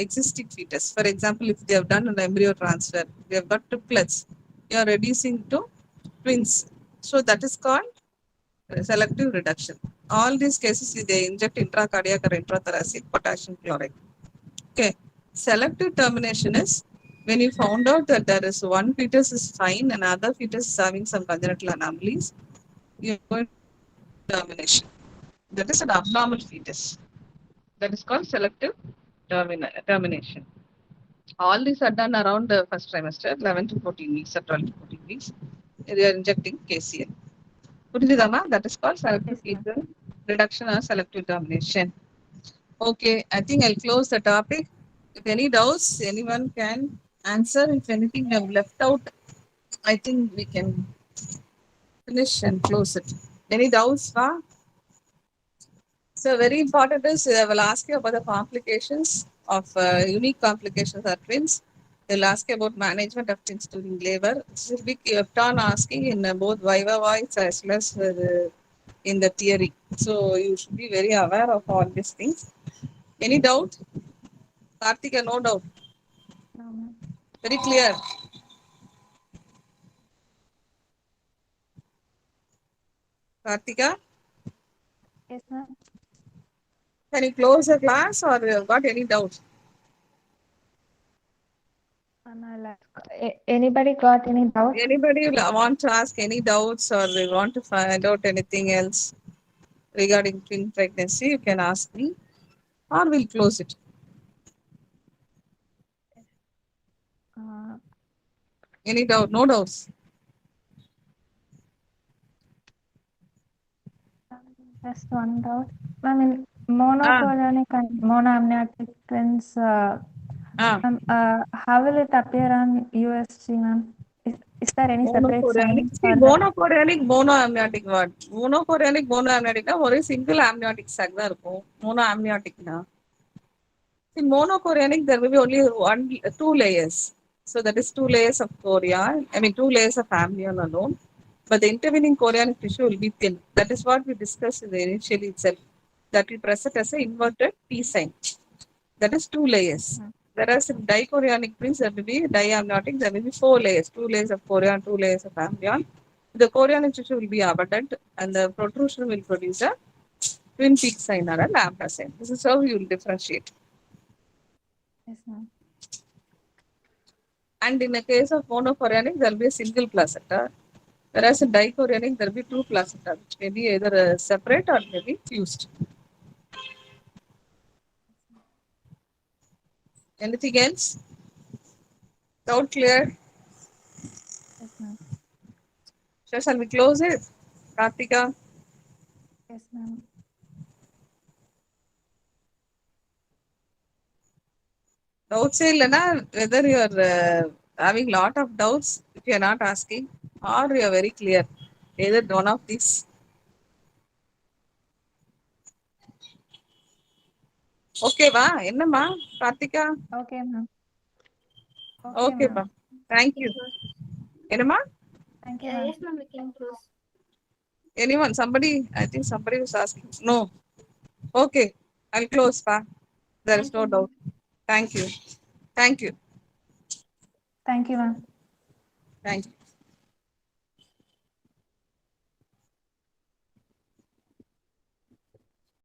existing fetus. For example, if they have done an embryo transfer, they have got triplets, you are reducing to twins. So that is called selective reduction. All these cases, they inject intracardiac or intrathoracic potassium chloride. Okay. Selective termination is When you found out that there is one fetus is fine and other fetus is having some congenital anomalies, you go into termination. That is an abnormal fetus. That is called selective termination. All these are done around the first trimester, 11 to 14 weeks or 12 to 14 weeks. They are injecting KCL. புரிஞ்சுதாமா? That is called selective Yes, ma'am. fetal reduction or selective termination. Okay, I think I'll close the topic. If any doubts, anyone can answer. If anything I've left out, I think we can finish and close it. Any doubts, Va? So very important is I will ask you about the complications of unique complications of twins. They'll ask you about management of twins during labor. This will be kept on asking in both viva voice as well as in the theory. So you should be very aware of all these things. Any doubt? Karthika, no doubt. No, ma'am. Very clear. Karthika, Yes, ma'am. can you close the class or got any doubt? Ma'am, I'll ask. Anybody got any doubt? Anybody want to ask any doubts or they want to find out anything else regarding twin pregnancy? You can ask me or we'll close it. Uh, Any doubt? No doubts. just one doubt. Ma'am, in monochorionic and monoamniotic twins, ma'am, how will it appear on USG, ma'am? Is there any separate Monochorionic. sign See, for the monochorionic, monoamniotic what? Monochorionic, monoamniotic na ஒரு single amniotic sac தான் இருக்கும். Monoamniotic na. In monochorionic, there will be only two layers. So that is two layers of chorea. I mean, two layers of amnion alone. But the intervening chorionic tissue will be thin. That is what we discussed in the initially itself. That will present as an inverted T sign. That is two layers. Whereas in dichorionic twins, there will be diamniotic. There will be four layers. Two layers of chorea and two layers of amnion. The chorionic tissue will be abundant, and the protrusion will produce a twin peak sign or a lambda sign. This is how you will differentiate. Yes, ma'am. And in the case of monochorionic, there will be a single placenta. Whereas in dichorionic, there will be two placenta, which may be either separate or may be fused. Anything else? Doubt clear? Yes, ma'am. Sure, shall we close it? Karthika? Yes, ma'am. Doubts illana, whether you are having lot of doubts, if you are not asking, or you are very clear. Either one of these. Okay, va? Ennama, Karthika? Okay, ma'am. Okay, ma'am. va. Thank you. Ennama? Thank you, ma'am. Yes, ma'am, we can close. Anyone? Somebody? I think somebody was asking. No. Okay, I'll close, va. There is no doubt. Thank you. Thank you. Thank you, ma'am. Thank you.